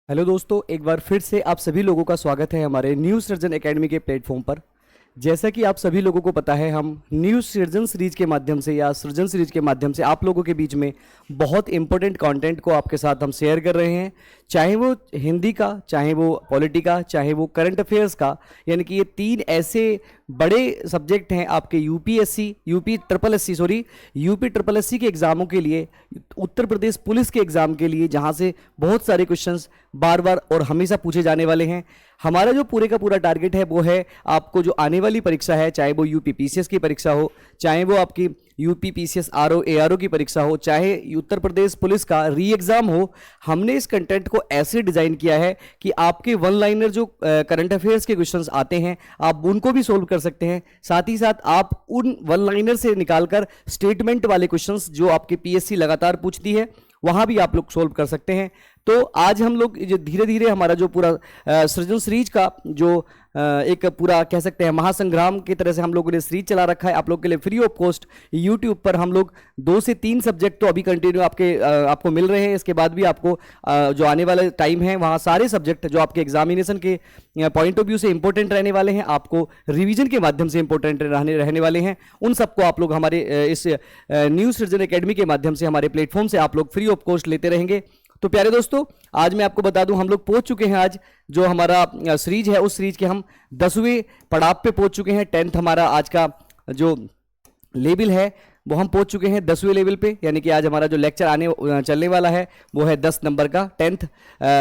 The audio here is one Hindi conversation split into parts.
हेलो दोस्तों, एक बार फिर से आप सभी लोगों का स्वागत है हमारे न्यू सर्जन एकेडमी के प्लेटफॉर्म पर। जैसा कि आप सभी लोगों को पता है, हम न्यू सर्जन सीरीज के माध्यम से या सृजन सीरीज के माध्यम से आप लोगों के बीच में बहुत इंपॉर्टेंट कंटेंट को आपके साथ हम शेयर कर रहे हैं। चाहे वो हिंदी का, चाहे वो पॉलिटी का, चाहे वो करंट अफेयर्स का, यानी कि ये तीन ऐसे बड़े सब्जेक्ट हैं आपके यूपी ट्रिपल एस सी के एग्जामों के लिए, उत्तर प्रदेश पुलिस के एग्जाम के लिए, जहां से बहुत सारे क्वेश्चंस बार बार और हमेशा पूछे जाने वाले हैं। हमारा जो पूरे का पूरा टारगेट है वो है आपको जो आने वाली परीक्षा है, चाहे वो यूपी पीसीएस की परीक्षा हो, चाहे वो आपकी यूपी पीसीएस आरओ एआरओ की परीक्षा हो, चाहे उत्तर प्रदेश पुलिस का री एग्जाम हो, हमने इस कंटेंट को ऐसे डिजाइन किया है कि आपके वन लाइनर जो करंट अफेयर्स के क्वेश्चंस आते हैं आप उनको भी सोल्व कर सकते हैं। साथ ही साथ आप उन वन लाइनर से निकालकर स्टेटमेंट वाले क्वेश्चंस जो आपके पीएससी लगातार पूछती है वहां भी आप लोग सोल्व कर सकते हैं। तो आज हम लोग जो धीरे धीरे हमारा जो पूरा सृजन सीरीज का जो एक पूरा कह सकते हैं महासंग्राम की तरह से हम लोगों ने सीरीज चला रखा है आप लोग के लिए फ्री ऑफ कॉस्ट। यूट्यूब पर हम लोग 2 से 3 सब्जेक्ट तो अभी कंटिन्यू आपको मिल रहे हैं। इसके बाद भी आपको जो आने वाला टाइम है वहाँ सारे सब्जेक्ट जो आपके एग्जामिनेशन के पॉइंट ऑफ व्यू से इंपॉर्टेंट रहने वाले हैं, आपको रिविजन के माध्यम से इंपॉर्टेंट रहने वाले हैं, उन सबको आप लोग हमारे इस न्यू सृजन एकेडमी के माध्यम से हमारे प्लेटफॉर्म से आप लोग फ्री ऑफ कॉस्ट लेते रहेंगे। तो प्यारे दोस्तों, आज मैं आपको बता दूं हम लोग पहुंच चुके हैं, आज जो हमारा सीरीज है उस सीरीज के हम 10वें पड़ाव पे पहुंच चुके हैं। 10th हमारा आज का जो लेवल है वो हम पहुंच चुके हैं 10वें लेवल पे, यानी कि आज हमारा जो लेक्चर चलने वाला है वो है 10 नंबर का 10th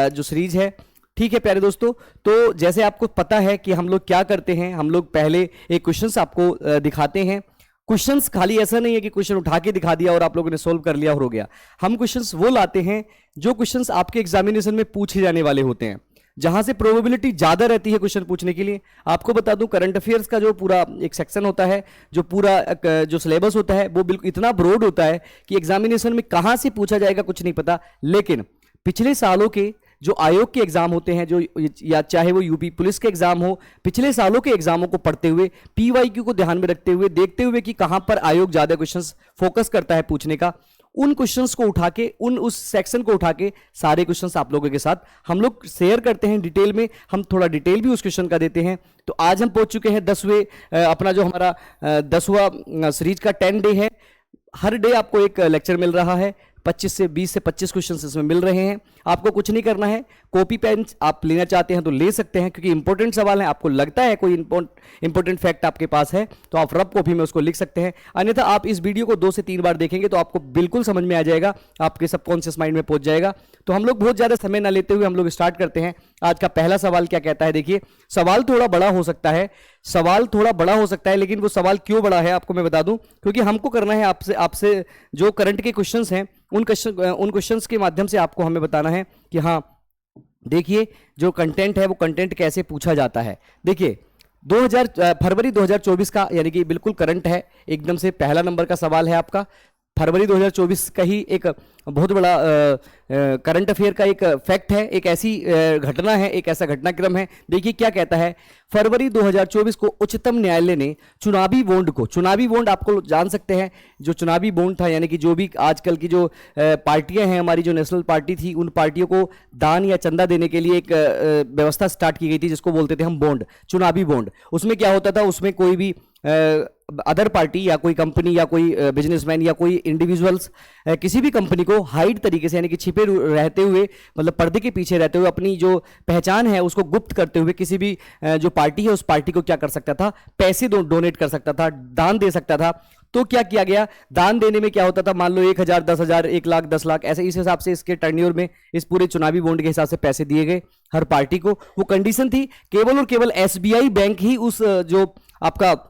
जो सीरीज है। ठीक है प्यारे दोस्तों, तो जैसे आपको पता है कि हम लोग क्या करते हैं, हम लोग पहले एक क्वेश्चंस आपको दिखाते हैं। क्वेश्चंस खाली ऐसा नहीं है कि क्वेश्चन उठा के दिखा दिया और आप लोगों ने सोल्व कर लिया और हो गया। हम क्वेश्चंस वो लाते हैं जो क्वेश्चंस आपके एग्जामिनेशन में पूछे जाने वाले होते हैं, जहां से प्रोबेबिलिटी ज्यादा रहती है क्वेश्चन पूछने के लिए। आपको बता दूं करंट अफेयर्स का जो पूरा एक सेक्शन होता है, जो पूरा जो सिलेबस होता है वो बिल्कुल इतना ब्रॉड होता है कि एग्जामिनेशन में कहां से पूछा जाएगा कुछ नहीं पता। लेकिन पिछले सालों के जो आयोग के एग्जाम होते हैं, जो या चाहे वो यूपी पुलिस के एग्जाम हो, पिछले सालों के एग्जामों को पढ़ते हुए, पीवाईक्यू को ध्यान में रखते हुए, देखते हुए कि कहां पर आयोग ज्यादा क्वेश्चंस फोकस करता है पूछने का, उन क्वेश्चंस को उठा के, उस सेक्शन को उठा के सारे क्वेश्चंस आप लोगों के साथ हम लोग शेयर करते हैं डिटेल में। हम थोड़ा डिटेल भी उस क्वेश्चन का देते हैं। तो आज हम पहुंच चुके हैं 10वें अपना जो हमारा 10वां सीरीज का 10 डे है। हर डे आपको एक लेक्चर मिल रहा है, 20 से 25 क्वेश्चन इसमें मिल रहे हैं। आपको कुछ नहीं करना है, कॉपी पेन आप लेना चाहते हैं तो ले सकते हैं, क्योंकि इंपॉर्टेंट सवाल है, आपको लगता है कोई इंपॉर्टेंट फैक्ट आपके पास है तो आप रफ कॉपी में उसको लिख सकते हैं। अन्यथा आप इस वीडियो को 2 से 3 बार देखेंगे तो आपको बिल्कुल समझ में आ जाएगा, आपके सबकॉन्शियस माइंड में पहुंच जाएगा। तो हम लोग बहुत ज्यादा समय ना लेते हुए हम लोग स्टार्ट करते हैं। आज का पहला सवाल क्या कहता है, देखिए सवाल थोड़ा बड़ा हो सकता है, लेकिन वो सवाल क्यों बड़ा है आपको मैं बता दूं, क्योंकि हमको करना है आपसे जो करंट के क्वेश्चंस हैं उन क्वेश्चंस के माध्यम से आपको हमें बताना है कि हाँ देखिए जो कंटेंट है वो कंटेंट कैसे पूछा जाता है। देखिए फरवरी 2024 का, यानी कि बिल्कुल करंट है, एकदम से पहला नंबर का सवाल है आपका। फरवरी 2024 का ही एक बहुत बड़ा करंट अफेयर का एक फैक्ट है, एक ऐसी घटना है, एक ऐसा घटनाक्रम है। देखिए क्या कहता है, फरवरी 2024 को उच्चतम न्यायालय ने चुनावी बॉन्ड आपको जान सकते हैं, जो चुनावी बॉन्ड था, यानी कि जो भी आजकल की जो पार्टियां हैं, हमारी जो नेशनल पार्टी थी, उन पार्टियों को दान या चंदा देने के लिए एक व्यवस्था स्टार्ट की गई थी जिसको बोलते थे हम बॉन्ड, चुनावी बॉन्ड। उसमें क्या होता था, उसमें कोई भी अदर पार्टी या कोई कंपनी या कोई बिजनेसमैन या कोई इंडिविजुअल्स किसी भी कंपनी को हाइड तरीके से, यानी कि छिपे रहते हुए, मतलब पर्दे के पीछे रहते हुए, अपनी जो पहचान है उसको गुप्त करते हुए किसी भी जो पार्टी है उस पार्टी को क्या कर सकता था, पैसे डोनेट कर सकता था, दान दे सकता था। तो क्या किया गया, दान देने में क्या होता था, मान लो 1000, 10,000, 1 लाख, 10 लाख, ऐसे इस हिसाब से इसके टर्न्योर में इस पूरे चुनावी बॉन्ड के हिसाब से पैसे दिए गए हर पार्टी को। वो कंडीशन थी केवल और केवल एसबीआई बैंक ही उस जो आपका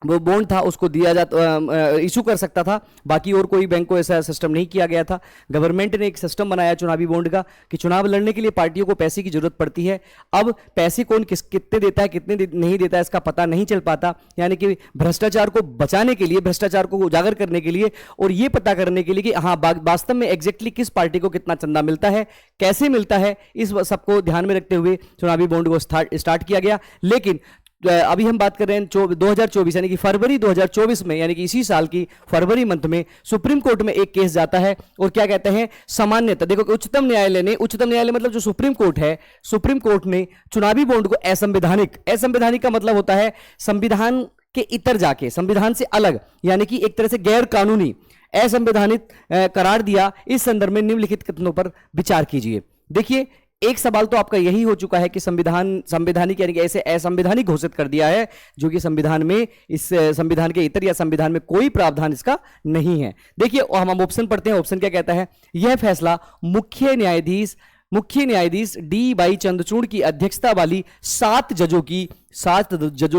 वो बॉन्ड था उसको दिया जाता, इशू कर सकता था, बाकी और कोई बैंक को ऐसा सिस्टम नहीं किया गया था। गवर्नमेंट ने एक सिस्टम बनाया चुनावी बॉन्ड का कि चुनाव लड़ने के लिए पार्टियों को पैसे की जरूरत पड़ती है। अब पैसे कौन कितने देता है, कितने नहीं देता है, इसका पता नहीं चल पाता, यानी कि भ्रष्टाचार को बचाने के लिए, भ्रष्टाचार को उजागर करने के लिए और ये पता करने के लिए कि हाँ वास्तव में एग्जैक्टली किस पार्टी को कितना चंदा मिलता है, कैसे मिलता है, इस सबको ध्यान में रखते हुए चुनावी बॉन्ड को स्टार्ट किया गया। लेकिन अभी हम बात कर रहे हैं 2024 यानी कि फरवरी 2024 में, यानी कि इसी साल की फरवरी मंथ में सुप्रीम कोर्ट में एक केस जाता है और क्या कहते हैं, सामान्यतः देखो उच्चतम न्यायालय मतलब जो सुप्रीम कोर्ट है, सुप्रीम कोर्ट ने चुनावी बॉन्ड को असंवैधानिक का मतलब होता है संविधान के इतर जाके, संविधान से अलग, यानी कि एक तरह से गैर कानूनी, असंवैधानिक करार दिया। इस संदर्भ में निम्नलिखित कथनों पर विचार कीजिए। देखिए, एक सवाल तो आपका यही हो चुका है कि संवैधानिक यानी कि ऐसे असंवैधानिक घोषित कर दिया है जो कि संविधान में, इस संविधान के इतर या संविधान में कोई प्रावधान इसका नहीं है। देखिए, हम ऑप्शन पढ़ते हैं। ऑप्शन क्या कहता है, यह फैसला मुख्य न्यायाधीश डी वाई चंद्रचूड़ की अध्यक्षता वाली 7 जजों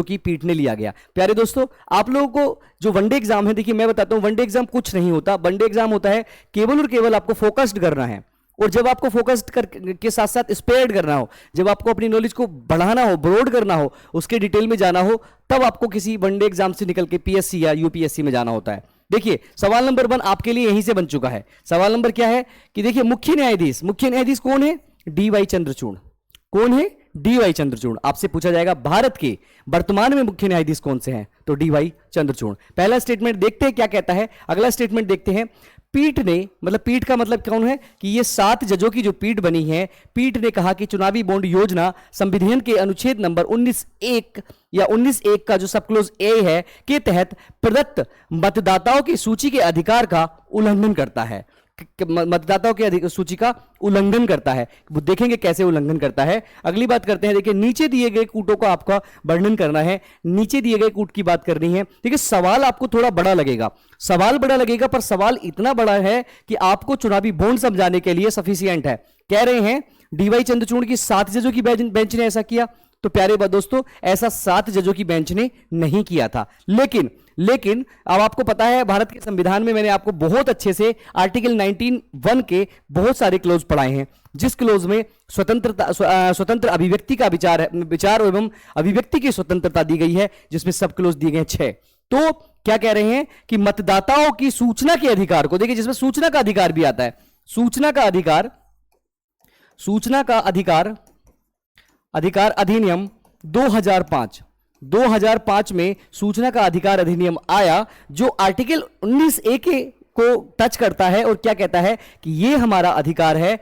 की पीठ ने लिया गया। प्यारे दोस्तों, आप लोगों को जो वनडे एग्जाम है, देखिए मैं बताता हूं, वनडे एग्जाम कुछ नहीं होता। वनडे एग्जाम होता है केवल और केवल आपको फोकस्ड करना है, और जब आपको फोकस्ड के साथ साथ स्पेयर्ड करना हो, जब आपको अपनी नॉलेज को बढ़ाना हो, ब्रॉड करना हो, उसके डिटेल में जाना हो, तब आपको किसी वनडे एग्जाम से निकल के पीएससी या यूपीएससी में जाना होता है। देखिए, सवाल नंबर 1 आपके लिए यहीं से बन चुका है। सवाल नंबर क्या है कि देखिए, मुख्य न्यायाधीश कौन है? D Y Chandrachud. कौन है? D Y Chandrachud. आपसे पूछा जाएगा भारत के वर्तमान में मुख्य न्यायाधीश कौन से हैं, तो डी वाई चंद्रचूड़। पहला स्टेटमेंट देखते हैं क्या कहता है। अगला स्टेटमेंट देखते हैं। पीठ ने, मतलब पीठ का मतलब कौन है कि ये 7 जजों की जो पीठ बनी है, पीठ ने कहा कि चुनावी बॉन्ड योजना संविधान के अनुच्छेद नंबर 19(1) या 19(1) का जो सब क्लोज ए है के तहत प्रदत्त मतदाताओं की सूची के अधिकार का उल्लंघन करता है। मतदाताओं की सूची का उल्लंघन करता है। वो देखेंगे कैसे उल्लंघन करता है। अगली बात करते हैं। देखिए, नीचे दिए गए कूटों का आपका वर्णन करना है। नीचे दिए गए कूट की बात करनी है। देखिए, सवाल आपको थोड़ा बड़ा लगेगा, पर सवाल इतना बड़ा है कि आपको चुनावी बॉन्ड समझाने के लिए सफिशिएंट है। कह रहे हैं डीवाई चंद्रचूड़ की 7 जजों की बेंच ने ऐसा किया, तो प्यारे दोस्तों, ऐसा 7 जजों की बेंच ने नहीं किया था। लेकिन अब आपको पता है, भारत के संविधान में मैंने आपको बहुत अच्छे से आर्टिकल 19(1) के बहुत सारे क्लोज पढ़ाए हैं, जिस क्लोज में स्वतंत्र अभिव्यक्ति का विचार एवं अभिव्यक्ति की स्वतंत्रता दी गई है, जिसमें सब क्लोज दिए गए 6। तो क्या कह रहे हैं कि मतदाताओं की सूचना के अधिकार को, देखिए जिसमें सूचना का अधिकार भी आता है, सूचना का अधिकार अधिनियम 2005 में सूचना का अधिकार अधिनियम आया, जो आर्टिकल 19(a) को टच करता है और क्या कहता है कि ये हमारा अधिकार है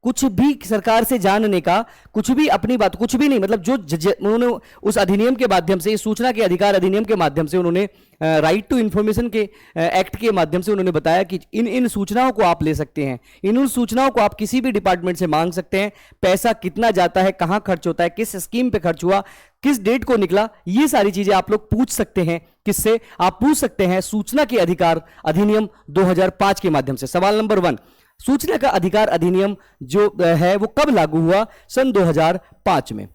कुछ भी सरकार से जानने का, कुछ भी अपनी बात, कुछ भी नहीं, मतलब जो उन्होंने उस अधिनियम के माध्यम से, सूचना के अधिकार अधिनियम के माध्यम से उन्होंने राइट टू इंफॉर्मेशन के एक्ट के माध्यम से उन्होंने बताया कि इन सूचनाओं को आप ले सकते हैं, इन सूचनाओं को आप किसी भी डिपार्टमेंट से मांग सकते हैं, पैसा कितना जाता है, कहां खर्च होता है, किस स्कीम पे खर्च हुआ, किस डेट को निकला, ये सारी चीजें आप लोग पूछ सकते हैं। किससे आप पूछ सकते हैं? सूचना के अधिकार अधिनियम 2005 के माध्यम से। सवाल नंबर 1, सूचना का अधिकार अधिनियम जो है वो कब लागू हुआ? सन 2005 में।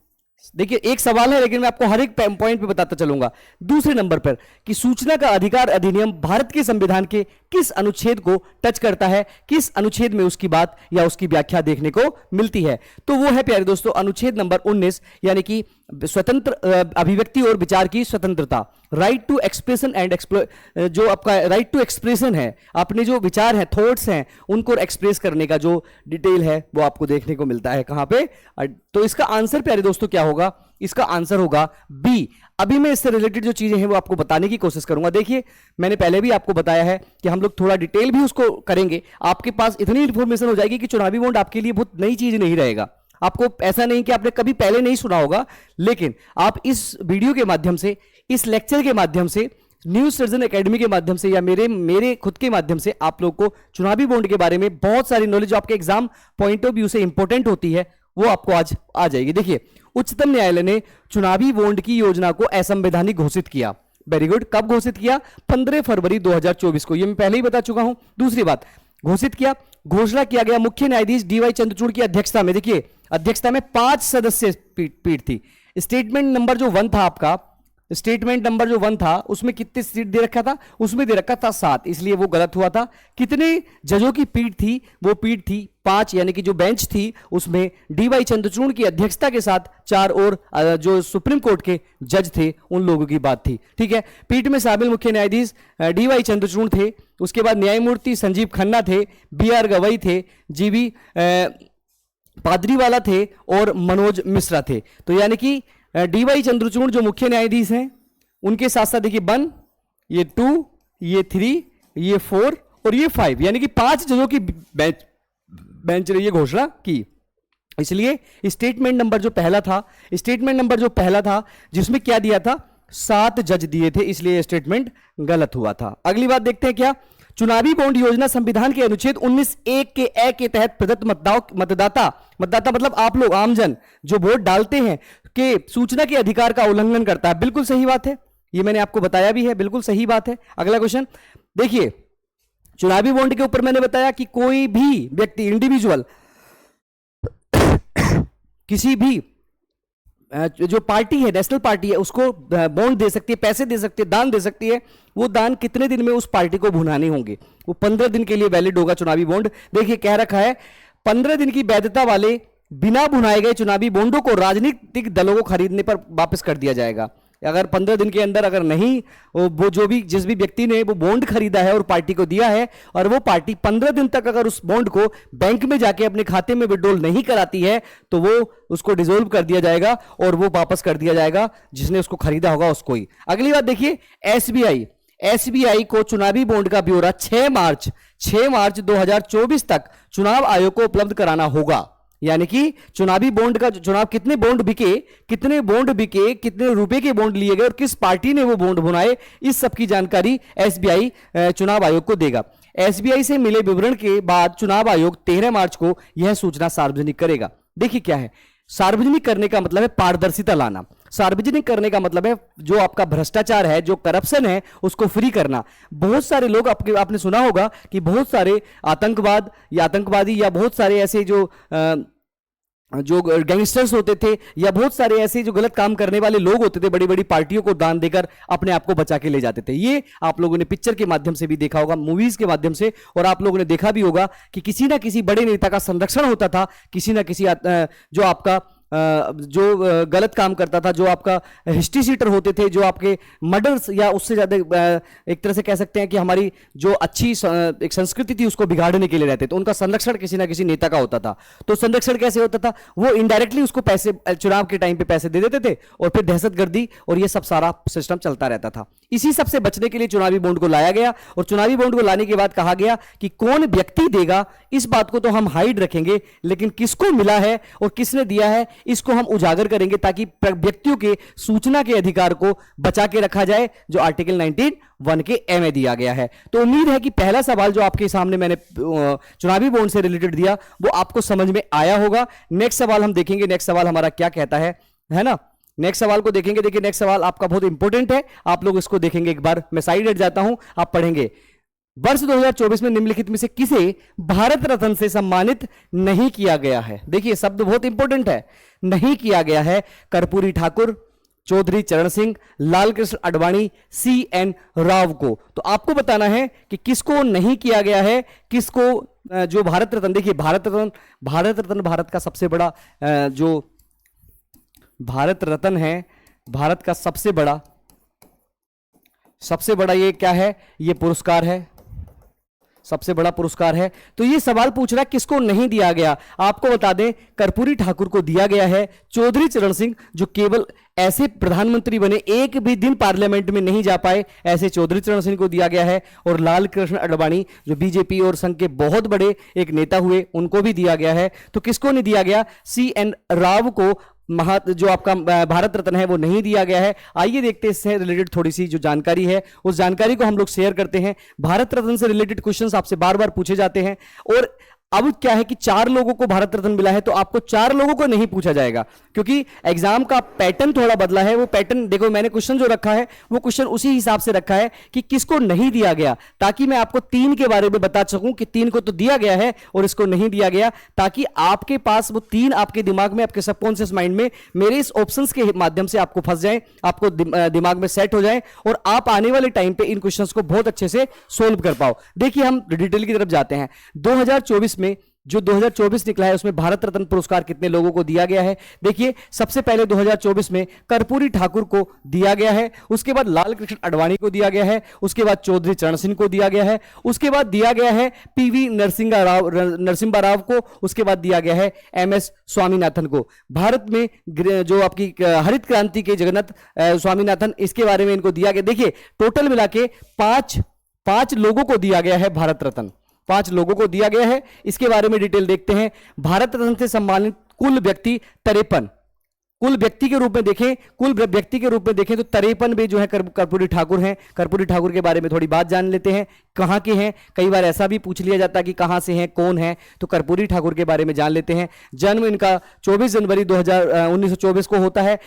देखिए, एक सवाल है लेकिन मैं आपको हर एक पॉइंट पे बताता चलूंगा। दूसरे नंबर पर कि सूचना का अधिकार अधिनियम भारत के संविधान के किस अनुच्छेद को टच करता है, किस अनुच्छेद में उसकी बात या उसकी व्याख्या देखने को मिलती है? तो वो है प्यारे दोस्तों अनुच्छेद नंबर 19, यानी कि स्वतंत्र अभिव्यक्ति और विचार की स्वतंत्रता, राइट टू एक्सप्रेशन एंड जो आपका राइट टू एक्सप्रेशन है, अपने जो विचार हैं, थॉट्स हैं, उनको एक्सप्रेस करने का जो डिटेल है वो आपको देखने को मिलता है कहां पे? तो इसका आंसर प्यारे दोस्तों क्या होगा? इसका आंसर होगा बी। अभी मैं इससे रिलेटेड जो चीजें हैं वो आपको बताने की कोशिश करूंगा। देखिए, मैंने पहले भी आपको बताया है कि हम लोग थोड़ा डिटेल भी उसको करेंगे। आपके पास इतनी इंफॉर्मेशन हो जाएगी कि चुनावी बॉन्ड आपके लिए बहुत नई चीज नहीं रहेगा। आपको ऐसा नहीं कि आपने कभी पहले नहीं सुना होगा, लेकिन आप इस वीडियो के माध्यम से, इस लेक्चर के माध्यम से, न्यूज सर्जन एकेडमी के माध्यम से या मेरे खुद के माध्यम से आप लोग को चुनावी बॉन्ड के बारे में बहुत सारी नॉलेज जो आपके एग्जाम पॉइंट ऑफ व्यू से इंपॉर्टेंट होती है वो आपको आज आ जाएगी। देखिए, उच्चतम न्यायालय ने चुनावी बॉन्ड की योजना को असंवैधानिक घोषित किया। Very good. कब घोषित किया? 15 फरवरी 2024 को। ये मैं पहले ही बता चुका हूं। दूसरी बात, घोषणा किया गया मुख्य न्यायाधीश डीवाई चंद्रचूड़ की अध्यक्षता में। देखिए, अध्यक्षता में 5 सदस्य पीठ थी। स्टेटमेंट नंबर जो 1 था आपका, स्टेटमेंट नंबर जो 1 था उसमें कितने सीट दे रखा था? उसमें दे रखा था 7, इसलिए वो गलत हुआ था। कितने जजों की पीठ थी? वो पीठ थी 5, यानी कि जो बेंच थी उसमें डीवाई चंद्रचूड़ की अध्यक्षता के साथ 4 और जो सुप्रीम कोर्ट के जज थे उन लोगों की बात थी। ठीक है, पीठ में शामिल मुख्य न्यायाधीश डीवाई चंद्रचूड़ थे, उसके बाद न्यायमूर्ति संजीव खन्ना थे, BR गवई थे, GV पादरीवाला थे और मनोज मिश्रा थे। तो यानी कि डी वाई चंद्रचूड़ जो मुख्य न्यायाधीश हैं, उनके साथ साथ देखिए 1, ये 2, ये 3, ये 4 और ये 5, यानी कि 5 जजों की बेंच ने ये घोषणा की। इसलिए स्टेटमेंट नंबर जो पहला था जिसमें क्या दिया था, 7 जज दिए थे, इसलिए स्टेटमेंट गलत हुआ था। अगली बात देखते हैं क्या, चुनावी बॉन्ड योजना संविधान के अनुच्छेद 19(1) के ए के तहत प्रदत्त मतदाता मतलब आप लोग आमजन जो वोट डालते हैं के सूचना के अधिकार का उल्लंघन करता है। बिल्कुल सही बात है, ये मैंने आपको बताया भी है, बिल्कुल सही बात है। अगला क्वेश्चन देखिए, चुनावी बॉन्ड के ऊपर मैंने बताया कि कोई भी व्यक्ति इंडिविजुअल किसी भी जो पार्टी है, नेशनल पार्टी है, उसको बॉन्ड दे सकती है, पैसे दे सकती है, दान दे सकती है। वो दान कितने दिन में उस पार्टी को भुनाने होंगे, वो 15 दिन के लिए वैलिड होगा चुनावी बॉन्ड। देखिए कह रखा है 15 दिन की वैधता वाले बिना भुनाए गए चुनावी बॉन्डों को राजनीतिक दलों को खरीदने पर वापस कर दिया जाएगा। अगर 15 दिन के अंदर अगर नहीं, वो जो भी जिस भी व्यक्ति ने वो बॉन्ड खरीदा है और पार्टी को दिया है, और वो पार्टी 15 दिन तक अगर उस बॉन्ड को बैंक में जाके अपने खाते में विड्रॉल नहीं कराती है, तो वो उसको डिसॉल्व कर दिया जाएगा और वो वापस कर दिया जाएगा जिसने उसको खरीदा होगा उसको ही। अगली बात देखिए, एसबीआई को चुनावी बॉन्ड का ब्यौरा 6 मार्च 2024 तक चुनाव आयोग को उपलब्ध कराना होगा। यानी कि चुनावी बॉन्ड का चुनाव कितने बॉन्ड बिके, कितने रुपए के बॉन्ड लिए गए और किस पार्टी ने वो बॉन्ड भुनाए, इस सब की जानकारी एसबीआई चुनाव आयोग को देगा। एसबीआई से मिले विवरण के बाद चुनाव आयोग 13 मार्च को यह सूचना सार्वजनिक करेगा। देखिए क्या है, सार्वजनिक करने का मतलब है पारदर्शिता लाना। सार्वजनिक करने का मतलब है जो आपका भ्रष्टाचार है, जो करप्शन है, उसको फ्री करना। बहुत सारे लोग आपने सुना होगा कि बहुत सारे आतंकवादी या बहुत सारे ऐसे जो गैंगस्टर्स होते थे या बहुत सारे ऐसे जो गलत काम करने वाले लोग होते थे, बड़ी बड़ी पार्टियों को दान देकर अपने आप को बचा के ले जाते थे। ये आप लोगों ने पिक्चर के माध्यम से भी देखा होगा, मूवीज के माध्यम से, और आप लोगों ने देखा भी होगा कि किसी ना किसी बड़े नेता का संरक्षण होता था, किसी ना किसी जो आपका जो गलत काम करता था, जो आपका हिस्ट्री सीटर होते थे, जो आपके मर्डर्स या उससे ज्यादा एक तरह से कह सकते हैं कि हमारी जो अच्छी एक संस्कृति थी उसको बिगाड़ने के लिए रहते थे, उनका संरक्षण किसी ना किसी नेता का होता था। तो संरक्षण कैसे होता था, वो इनडायरेक्टली उसको पैसे, चुनाव के टाइम पे पैसे दे देते थे और फिर दहशतगर्दी और ये सब सारा सिस्टम चलता रहता था। इसी सब से बचने के लिए चुनावी बॉन्ड को लाया गया, और चुनावी बॉन्ड को लाने के बाद कहा गया कि कौन व्यक्ति देगा इस बात को तो हम हाइड रखेंगे, लेकिन किसको मिला है और किसने दिया है इसको हम उजागर करेंगे, ताकि व्यक्तियों के सूचना के अधिकार को बचा के रखा जाए, जो आर्टिकल 19(1) के ए में दिया गया है। तो उम्मीद है कि पहला सवाल जो आपके सामने मैंने चुनावी बॉन्ड से रिलेटेड दिया वो आपको समझ में आया होगा। नेक्स्ट सवाल हम देखेंगे, नेक्स्ट सवाल हमारा क्या कहता है ना। नेक्स्ट सवाल को देखेंगे। देखिए नेक्स्ट सवाल आपका बहुत इंपॉर्टेंट है, आप लोग इसको देखेंगे एक बार। मैं साइड हट जाता हूं, आप पढ़ेंगे। वर्ष 2024 में निम्नलिखित में से किसे भारत रत्न से सम्मानित नहीं किया गया है? देखिए शब्द बहुत इंपॉर्टेंट है, नहीं किया गया है। कर्पूरी ठाकुर, चौधरी चरण सिंह, लाल कृष्ण आडवाणी, CN राव को। तो आपको बताना है कि किसको नहीं किया गया है, किसको जो भारत रत्न। देखिए भारत रत्न भारत का सबसे बड़ा जो भारत रत्न है, भारत का सबसे बड़ा ये क्या है, ये पुरस्कार है, सबसे बड़ा पुरस्कार है। तो ये सवाल पूछ रहा है किसको नहीं दिया गया। आपको बता दें कर्पूरी ठाकुर को दिया गया है, चौधरी चरण सिंह जो केवल ऐसे प्रधानमंत्री बने, एक भी दिन पार्लियामेंट में नहीं जा पाए, ऐसे चौधरी चरण सिंह को दिया गया है। और लाल कृष्ण आडवाणी जो बीजेपी और संघ के बहुत बड़े एक नेता हुए, उनको भी दिया गया है। तो किसको नहीं दिया गया? CN राव को जो आपका भारत रत्न है वो नहीं दिया गया है। आइए देखते हैं इससे रिलेटेड थोड़ी सी जो जानकारी है, उस जानकारी को हम लोग शेयर करते हैं। भारत रत्न से रिलेटेड क्वेश्चंस आपसे बार बार पूछे जाते हैं, और अब क्या है कि 4 लोगों को भारत रत्न मिला है, तो आपको 4 लोगों को नहीं पूछा जाएगा, क्योंकि एग्जाम का पैटर्न थोड़ा बदला है। वो पैटर्न देखो, मैंने क्वेश्चन जो रखा है वो क्वेश्चन उसी हिसाब से रखा है कि किसको नहीं दिया गया, ताकि मैं आपको 3 के बारे में बता सकूं कि 3 को तो दिया गया है और इसको नहीं दिया गया, ताकि आपके पास वो 3 आपके दिमाग में, आपके सबकॉन्शियस माइंड में मेरे इस ऑप्शंस के माध्यम से आपको फंस जाए, आपको दिमाग में सेट हो जाए, और आप आने वाले टाइम पे इन क्वेश्चंस को बहुत अच्छे से सोल्व कर पाओ। देखिए हम डिटेल की तरफ जाते हैं। 2024 में जो 2024 निकला है उसमें भारत रत्न पुरस्कार कितने लोगों को दिया गया है। देखिए सबसे पहले 2024 में कर्पूरी ठाकुर को दिया गया है, उसके बाद लाल कृष्ण आडवाणी को दिया गया है, उसके बाद चौधरी चरण सिंह को दिया गया है, उसके बाद दिया गया है पीवी नरसिम्हा राव को, उसके बाद दिया गया है एमएस स्वामीनाथन को। भारत में जो आपकी हरित क्रांति के जगन्नाथ स्वामीनाथन, इसके बारे में इनको दिया गया। देखिए टोटल मिला के पांच लोगों को दिया गया है भारत रत्न, 5 लोगों को दिया गया है। इसके बारे में डिटेल देखते हैं। भारत रत्न से सम्मानित कुल व्यक्ति 53, कुल व्यक्ति के रूप में देखें, कुल व्यक्ति के रूप में देखें तो 53 में जो है कर्पूरी ठाकुर हैं। कर्पूरी ठाकुर के बारे में थोड़ी बात जान लेते हैं, कहां के हैं। कई बार ऐसा भी पूछ लिया जाता है कि कहां से हैं, कौन है, तो कर्पूरी ठाकुर के बारे में जान लेते हैं। जन्म इनका 24 जनवरी 1924 को होता है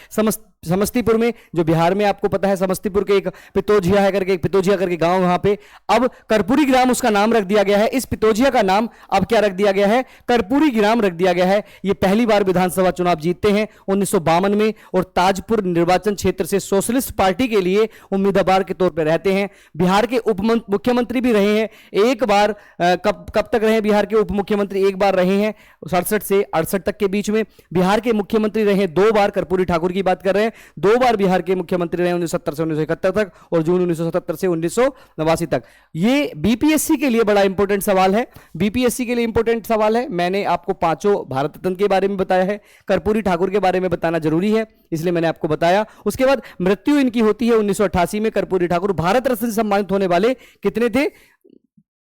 समस्तीपुर में, जो बिहार में आपको पता है समस्तीपुर के एक पितोजिया करके गांव, वहां पे अब कर्पूरी ग्राम उसका नाम रख दिया गया है। इस पितोजिया का नाम अब क्या रख दिया गया है, कर्पूरी ग्राम रख दिया गया है। ये पहली बार विधानसभा चुनाव जीतते हैं 1952 में और ताजपुर निर्वाचन क्षेत्र से सोशलिस्ट पार्टी के लिए उम्मीदवार के तौर पर रहते हैं। बिहार के उप मुख्यमंत्री भी रहे हैं एक बार। कब तक रहे बिहार के उप मुख्यमंत्री, एक बार रहे हैं 67 से 68 तक के बीच में। बिहार के मुख्यमंत्री रहे 2 बार, कर्पूरी ठाकुर की बात कर रहे हैं, 2 बार बिहार के मुख्यमंत्री रहे 1970 से 1971 तक और जून 1977 से 1989 तक। ये बीपीएससी के लिए बड़ा इंपॉर्टेंट सवाल है, बीपीएससी के लिए इंपॉर्टेंट सवाल है। मैंने आपको 5 भारत रत्न के बारे में बताया है, कर्पूरी ठाकुर के बारे में बताना जरूरी है इसलिए मैंने आपको बताया। उसके बाद मृत्यु इनकी होती है 1988 में। कर्पूरी ठाकुर भारत रत्न से सम्मानित होने वाले कितने थे,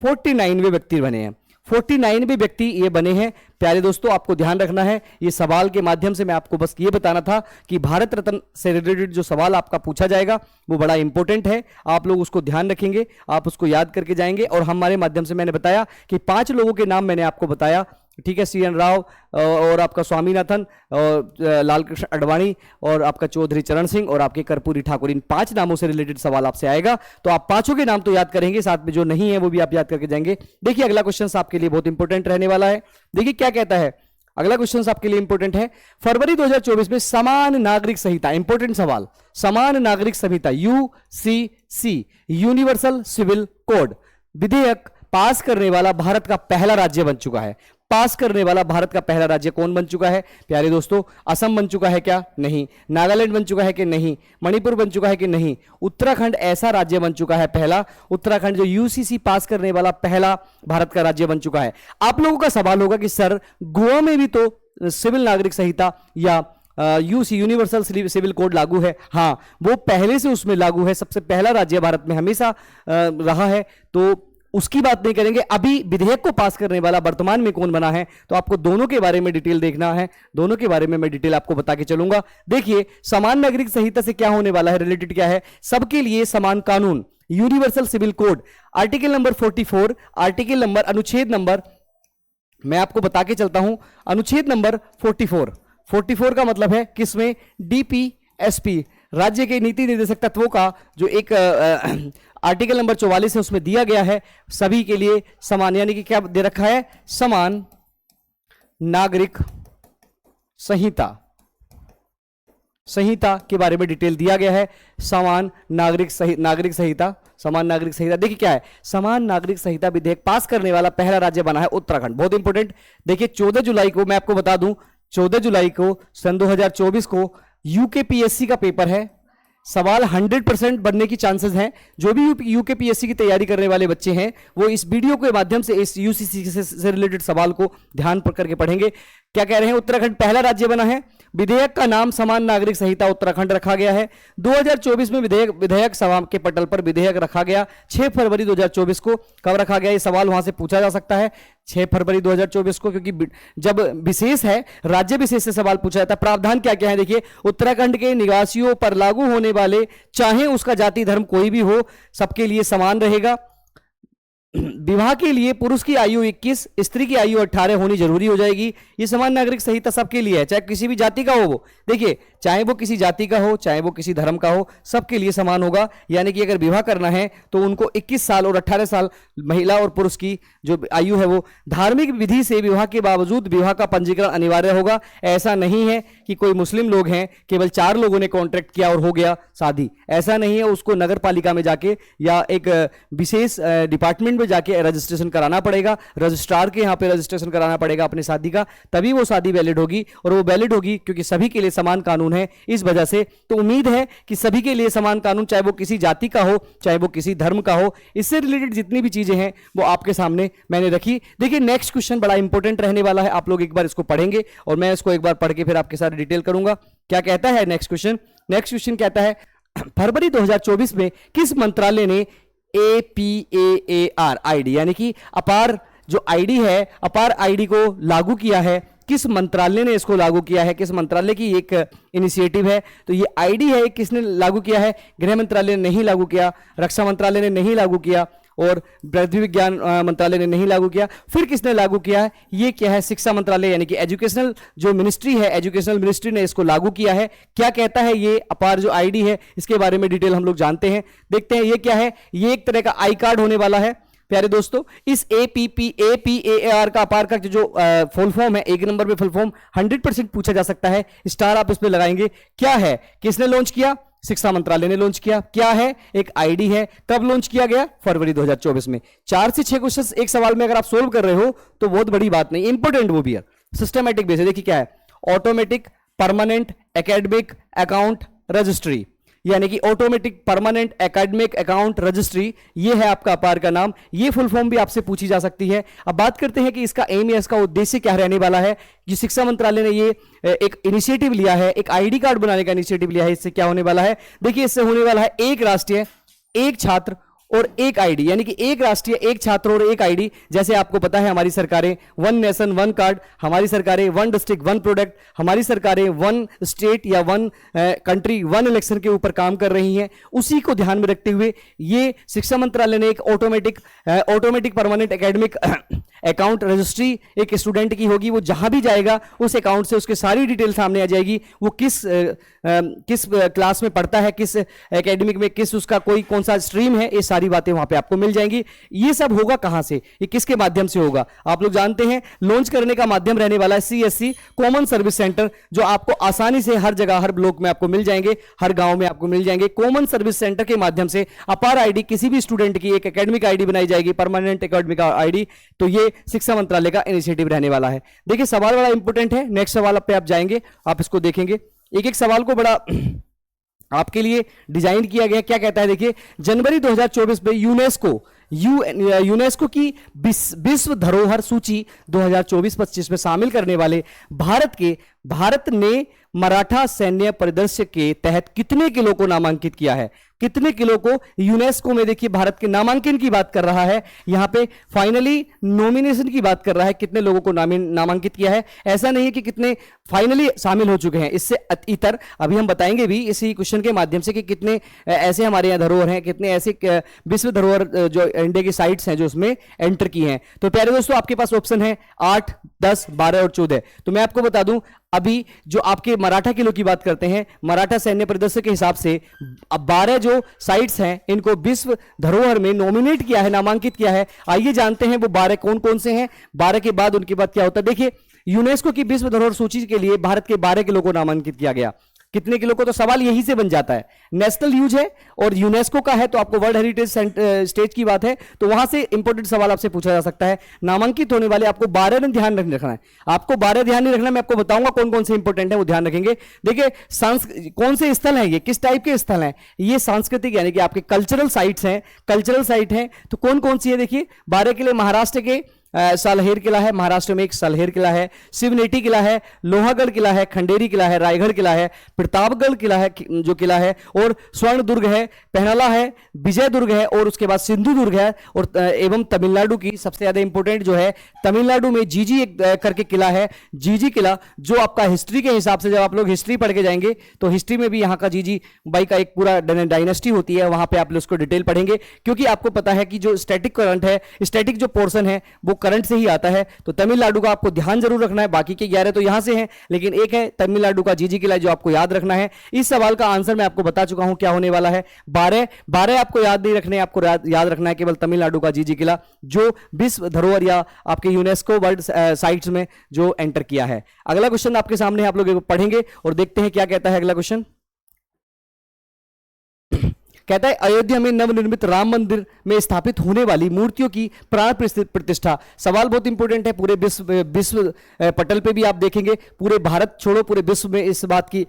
49वें व्यक्ति बने हैं, 49वें व्यक्ति ये बने हैं। प्यारे दोस्तों आपको ध्यान रखना है, ये सवाल के माध्यम से मैं आपको बस ये बताना था कि भारत रत्न से रिलेटेड जो सवाल आपका पूछा जाएगा वो बड़ा इंपॉर्टेंट है। आप लोग उसको ध्यान रखेंगे, आप उसको याद करके जाएंगे। और हमारे माध्यम से मैंने बताया कि 5 लोगों के नाम मैंने आपको बताया, ठीक है, CN राव और आपका स्वामीनाथन और लाल कृष्ण आडवाणी और आपका चौधरी चरण सिंह और आपके कर्पूरी ठाकुर, इन 5 नामों से रिलेटेड सवाल आपसे आएगा। तो आप 5 के नाम तो याद करेंगे, साथ में जो नहीं है वो भी आप याद करके जाएंगे। देखिए अगला क्वेश्चन आपके लिए बहुत इंपॉर्टेंट रहने वाला है। देखिए क्या कहता है अगला क्वेश्चन आपके लिए इंपॉर्टेंट है। फरवरी 2024 में समान नागरिक संहिता, इंपॉर्टेंट सवाल, समान नागरिक संहिता UCC यूनिवर्सल सिविल कोड विधेयक पास करने वाला भारत का पहला राज्य बन चुका है। पास करने वाला भारत का पहला राज्य कौन बन चुका है प्यारे दोस्तों? असम बन चुका है क्या? नहीं। नागालैंड बन चुका है कि नहीं? मणिपुर बन चुका है कि नहीं? उत्तराखंड ऐसा राज्य बन चुका है पहला, उत्तराखंड जो यूसीसी पास करने वाला पहला भारत का राज्य बन चुका है। आप लोगों का सवाल होगा कि सर गोवा में भी तो सिविल नागरिक संहिता या यूसी यूनिवर्सल सिविल कोड लागू है। हाँ, वो पहले से उसमें लागू है, सबसे पहला राज्य भारत में हमेशा रहा है, तो उसकी बात नहीं करेंगे। अभी विधेयक को पास करने वाला वर्तमान में कौन बना है, तो आपको दोनों के बारे में डिटेल देखना है, दोनों के बारे में मैं डिटेल आपको बता के चलूंगा। देखिए समान नागरिक संहिता से क्या होने वाला है, रिलेटेड क्या है, सबके लिए समान कानून, universal civil code, article number 44, article number अनुच्छेद नंबर मैं आपको बता के चलता हूं। अनुच्छेद नंबर 44 का मतलब है किसमें, DPSP राज्य के नीति निर्देशक तत्वों का जो एक आर्टिकल नंबर 44 है उसमें दिया गया है सभी के लिए समान, यानी कि क्या दे रखा है, समान नागरिक संहिता के बारे में डिटेल दिया गया है। समान नागरिक संहिता, समान नागरिक संहिता देखिए क्या है, समान नागरिक संहिता विधेयक पास करने वाला पहला राज्य बना है उत्तराखंड। बहुत इंपॉर्टेंट, देखिए 14 जुलाई को मैं आपको बता दूं, 14 जुलाई को सन 2024 को यूकेपीएससी का पेपर है। सवाल 100% बनने की चांसेस हैं। जो भी यूकेपीएससी की तैयारी करने वाले बच्चे हैं वो इस वीडियो के माध्यम से इस यूसीसी से रिलेटेड सवाल को ध्यान पर करके पढ़ेंगे। क्या कह रहे हैं, उत्तराखंड पहला राज्य बना है, विधेयक का नाम समान नागरिक संहिता उत्तराखंड रखा गया है। 2024 में विधेयक सभा के पटल पर विधेयक रखा गया 6 फरवरी 2024 को। कब रखा गया, ये सवाल वहां से पूछा जा सकता है 6 फरवरी 2024 को, क्योंकि जब विशेष है, राज्य विशेष से सवाल पूछा जाता है। प्रावधान क्या क्या है देखिए, उत्तराखंड के निवासियों पर लागू होने वाले, चाहे उसका जाति धर्म कोई भी हो, सबके लिए समान रहेगा। विवाह के लिए पुरुष की आयु 21, स्त्री की आयु 18 होनी जरूरी हो जाएगी। ये समान नागरिक संहिता सबके लिए है, चाहे किसी भी जाति का हो वो, देखिए चाहे वो किसी जाति का हो, चाहे वो किसी धर्म का हो, सबके लिए समान होगा। यानी कि अगर विवाह करना है तो उनको 21 साल और 18 साल महिला और पुरुष की जो आयु है वो, धार्मिक विधि से विवाह के बावजूद विवाह का पंजीकरण अनिवार्य होगा। ऐसा नहीं है कि कोई मुस्लिम लोग हैं, केवल 4 लोगों ने कॉन्ट्रैक्ट किया और हो गया शादी, ऐसा नहीं है। उसको नगर पालिका में जाके या एक विशेष डिपार्टमेंट में जाके लिए रजिस्ट्रेशन कराना पड़ेगा, रजिस्ट्रार के यहाँ पे रजिस्ट्रेशन कराना पड़ेगा अपनी शादी का, तभी वो शादी वैलिड होगी। और वो वैलिड होगी क्योंकि सभी के लिए समान कानून है, इस वजह से। तो उम्मीद है कि सभी के लिए समान कानून, चाहे वो किसी जाति का हो, चाहे वो किसी धर्म का हो, इससे रिलेटेड जितनी भी चीजें हैं वो आपके सामने मैंने रखी। देखिए नेक्स्ट क्वेश्चन बड़ा इंपॉर्टेंट रहने वाला है, आप लोग एक बार इसको पढ़ेंगे और मैं इसको एक बार पढ़ के फिर आपके साथ डिटेल करूंगा। क्या कहता है नेक्स्ट क्वेश्चन? नेक्स्ट क्वेश्चन कहता है फरवरी 2024 में किस मंत्रालय ने APAAR आईडी यानी कि अपार जो आईडी है, अपार आईडी को लागू किया है? किस मंत्रालय ने इसको लागू किया है? किस मंत्रालय की एक इनिशिएटिव है? तो ये आईडी है, किसने लागू किया है? गृह मंत्रालय ने नहीं लागू किया, रक्षा मंत्रालय ने नहीं लागू किया और पृथ्वी विज्ञान मंत्रालय ने नहीं लागू किया। फिर किसने लागू किया है? ये क्या है? शिक्षा मंत्रालय यानी कि एजुकेशनल जो मिनिस्ट्री है, एजुकेशनल मिनिस्ट्री ने इसको लागू किया है। क्या कहता है ये अपार जो आईडी है, इसके बारे में डिटेल हम लोग जानते हैं। देखते हैं ये क्या है। ये एक तरह का आई कार्ड होने वाला है प्यारे दोस्तों। इस APAAR का अपार का जो फुल फॉर्म है, एक नंबर पे फुल फॉर्म 100% पूछा जा सकता है, स्टार आप इस पे लगाएंगे। क्या है? किसने लॉन्च किया? शिक्षा मंत्रालय ने लॉन्च किया। क्या है? एक आईडी है। कब लॉन्च किया गया? फरवरी 2024 में। 4 से 6 क्वेश्चंस एक सवाल में अगर आप सोल्व कर रहे हो तो बहुत बड़ी बात नहीं, इंपॉर्टेंट वो भी है, सिस्टमैटिक बेस है। देखिए क्या है, automatic permanent academic account registry, यानी कि automatic permanent academic account registry, ये है आपका अपार का नाम। ये फुल फॉर्म भी आपसे पूछी जा सकती है। अब बात करते हैं कि इसका एम या इसका उद्देश्य क्या रहने वाला है। जो शिक्षा मंत्रालय ने ये एक इनिशिएटिव लिया है, एक आईडी कार्ड बनाने का इनिशिएटिव लिया है, इससे क्या होने वाला है? देखिए इससे होने वाला है एक राष्ट्रीय, एक छात्र और एक आईडी, यानी कि एक राष्ट्रीय, एक छात्र और एक आईडी। जैसे आपको पता है हमारी सरकारें वन नेशन वन कार्ड, हमारी सरकारें वन डिस्ट्रिक्ट वन प्रोडक्ट, हमारी सरकारें वन स्टेट या वन कंट्री वन इलेक्शन के ऊपर काम कर रही हैं। उसी को ध्यान में रखते हुए ये शिक्षा मंत्रालय ने एक automatic permanent academic account registry एक स्टूडेंट की होगी। वो जहां भी जाएगा उस अकाउंट से उसके सारी डिटेल सामने आ जाएगी। वो किस क्लास में पढ़ता है, किस एकेडमिक में, किस उसका कोई कौन सा स्ट्रीम है, ये सारी बातें वहां पे आपको मिल जाएंगी। ये सब होगा कहां से? ये किसके माध्यम से होगा? आप लोग जानते हैं लॉन्च करने का माध्यम रहने वाला है CSC कॉमन सर्विस सेंटर, जो आपको आसानी से हर जगह हर ब्लॉक में आपको मिल जाएंगे, हर गांव में आपको मिल जाएंगे। कॉमन सर्विस सेंटर के माध्यम से अपार आईडी, किसी भी स्टूडेंट की एक एकेडमिक आईडी बनाई जाएगी, परमानेंट एकेडमिक आईडी। तो ये शिक्षा मंत्रालय का इनिशिएटिव रहने वाला है। देखिए सवाल बड़ा इंपॉर्टेंट है। नेक्स्ट सवाल पे आप जाएंगे, आप इसको देखेंगे, एक एक सवाल को बड़ा आपके लिए डिजाइन किया गया। क्या कहता है देखिए, जनवरी 2024 में यूनेस्को की विश्व धरोहर सूची 2024-25 में शामिल करने वाले भारत ने मराठा सैन्य परिदृश्य के तहत कितने किलो को नामांकित किया है? कितने किलो को यूनेस्को में, देखिए भारत के नामांकन की बात कर रहा है, यहां पे फाइनली नॉमिनेशन की बात कर रहा है, कितने लोगों को नामांकित किया है। ऐसा नहीं है कि कितने फाइनली शामिल हो चुके हैं, इससे इतर अभी हम बताएंगे भी इसी क्वेश्चन के माध्यम से कि कितने ऐसे हमारे यहाँ धरोहर हैं, कितने ऐसे विश्व धरोहर जो इंडिया की साइट्स हैं जो उसमें एंटर की हैं। तो प्यारे दोस्तों आपके पास ऑप्शन है 8, 10, 12 और 14। तो मैं आपको बता दूं, अभी जो आपके मराठा किलो की बात करते हैं, मराठा सैन्य परिदृश्य के हिसाब से अब 12 जो साइट्स हैं इनको विश्व धरोहर में नॉमिनेट किया है, नामांकित किया है। आइए जानते हैं वो 12 कौन कौन से हैं, 12 के बाद उनके बाद क्या होता है। देखिए यूनेस्को की विश्व धरोहर सूची के लिए भारत के 12 किलो को नामांकित किया गया। कितने किलो को? तो सवाल यही से बन जाता है, नेशनल यूज है और यूनेस्को का है, तो आपको वर्ल्ड हेरिटेज स्टेज की बात है, तो वहां से इंपॉर्टेंट सवाल आपसे पूछा जा सकता है। नामांकित होने वाले आपको 12 ध्यान रखना है, आपको 12 ध्यान नहीं रखना, मैं आपको बताऊंगा कौन कौन से इंपॉर्टेंट है, वो ध्यान रखेंगे। देखिए कौन से स्थल है, ये किस टाइप के स्थल हैं? ये सांस्कृतिक यानी कि आपके कल्चरल साइट्स हैं, कल्चरल साइट हैं। तो कौन कौन सी है? देखिए 12 किले महाराष्ट्र के सालहेर किला है, महाराष्ट्र में एक सालहेर किला है, शिवनेटी किला है, लोहागढ़ किला है, खंडेरी किला है, रायगढ़ किला है, प्रतापगढ़ किला है जो किला है, और स्वर्ण दुर्ग है, पहनाला है, विजय दुर्ग है, और उसके बाद सिंधु दुर्ग है। और एवं तमिलनाडु की सबसे ज्यादा इंपॉर्टेंट जो है, तमिलनाडु में जीजी एक करके किला है, जीजी किला, जो आपका हिस्ट्री के हिसाब से जब आप लोग हिस्ट्री पढ़ के जाएंगे तो हिस्ट्री में भी यहाँ का जीजी बाई का एक पूरा डायनेस्टी होती है, वहां पे आप लोग उसको डिटेल पढ़ेंगे, क्योंकि आपको पता है कि जो स्टैटिक करंट है, स्टैटिक जो पोर्शन है वो करंट से ही आता है। तो तमिलनाडु का आपको ध्यान जरूर रखना है, बाकी के 11 तो यहां से हैं, लेकिन एक है तमिलनाडु का जीजी किला जो आपको याद रखना है। इस सवाल का आंसर मैं आपको बता चुका हूं क्या होने वाला है, 12 आपको याद नहीं रखने, आपको याद रखना है केवल तमिलनाडु का जीजी किला जो विश्व धरोहर या आपके यूनेस्को वर्ल्ड साइट्स में जो एंटर किया है। अगला क्वेश्चन आपके सामने, आप लोग पढ़ेंगे और देखते हैं क्या कहता है अगला क्वेश्चन। कहता है अयोध्या में नवनिर्मित राम मंदिर में स्थापित होने वाली मूर्तियों की प्राण प्रतिष्ठा। सवाल बहुत इंपॉर्टेंट है, पूरे विश्व पटल पे भी आप देखेंगे, पूरे भारत छोड़ो पूरे विश्व में इस बात की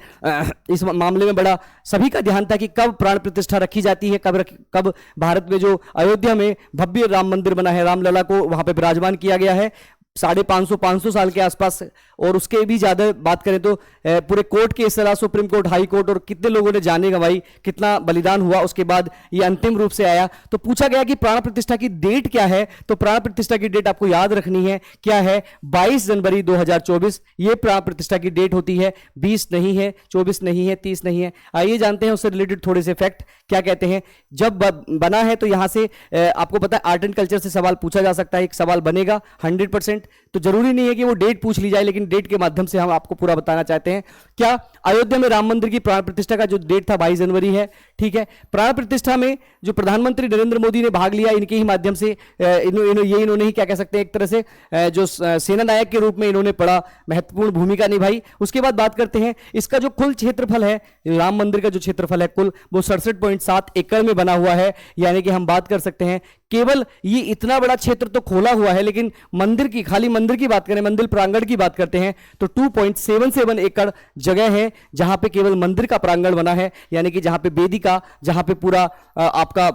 इस मामले में बड़ा सभी का ध्यान था कि कब प्राण प्रतिष्ठा रखी जाती है, कब भारत में जो अयोध्या में भव्य राम मंदिर बना है, रामलला को वहां पे विराजमान किया गया है 550 साल के आसपास, और उसके भी ज्यादा बात करें तो पूरे कोर्ट के इस तरह सुप्रीम कोर्ट, हाई कोर्ट और कितने लोगों ने जाने गंवाई, कितना बलिदान हुआ, उसके बाद ये अंतिम रूप से आया। तो पूछा गया कि प्राण प्रतिष्ठा की डेट क्या है, तो प्राण प्रतिष्ठा की डेट आपको याद रखनी है, क्या है 22 जनवरी 2024 ये प्राण प्रतिष्ठा की डेट होती है। 20 नहीं है, 24 नहीं है, 30 नहीं है। आइए जानते हैं उससे रिलेटेड थोड़े से फैक्ट क्या कहते हैं। जब बना है तो यहां से आपको पता है आर्ट एंड कल्चर से सवाल पूछा जा सकता है, एक सवाल बनेगा 100%, तो जरूरी नहीं है कि वो डेट पूछ ली जाए, लेकिन डेट के माध्यम से हम आपको पूरा बताना चाहते हैं। क्या अयोध्या में राम मंदिर की प्राण प्रतिष्ठा का जो डेट था 22 जनवरी है, ठीक है। प्राण प्रतिष्ठा में जो प्रधानमंत्री नरेंद्र मोदी ने भाग लिया, इनके ही माध्यम से इन्होंने ही क्या कह सकते हैं एक तरह से जो सेना नायक के रूप में इन्होंने बड़ा महत्वपूर्ण भूमिका निभाई। उसके बाद बात करते हैं इसका जो कुल क्षेत्रफल है, राम मंदिर का जो क्षेत्रफल है कुल, वो 67.7 एकड़ में बना हुआ है। यानी कि हम बात कर सकते हैं केवल ये इतना बड़ा क्षेत्र तो खोला हुआ है, लेकिन मंदिर की, खाली मंदिर की बात करें, मंदिर प्रांगण की बात करते हैं तो 2.77 एकड़ जगह है जहां पे केवल मंदिर का प्रांगण बना है। यानी कि जहां पे वेदिका, जहां पे पूरा आपका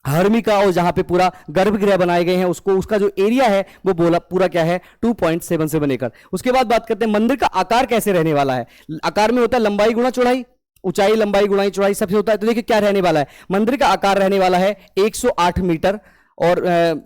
हर्मिका और जहां पे पूरा गर्भगृह बनाए गए हैं, उसको उसका जो एरिया है वो बोला पूरा क्या है 2.77 एकड़। उसके बाद बात करते हैं मंदिर का आकार कैसे रहने वाला है। आकार में होता है लंबाई गुणा चौड़ाई, ऊंचाई लंबाई गुणा चौड़ाई सबसे होता है। तो देखिए क्या रहने वाला है, मंदिर का आकार रहने वाला है 108 मीटर और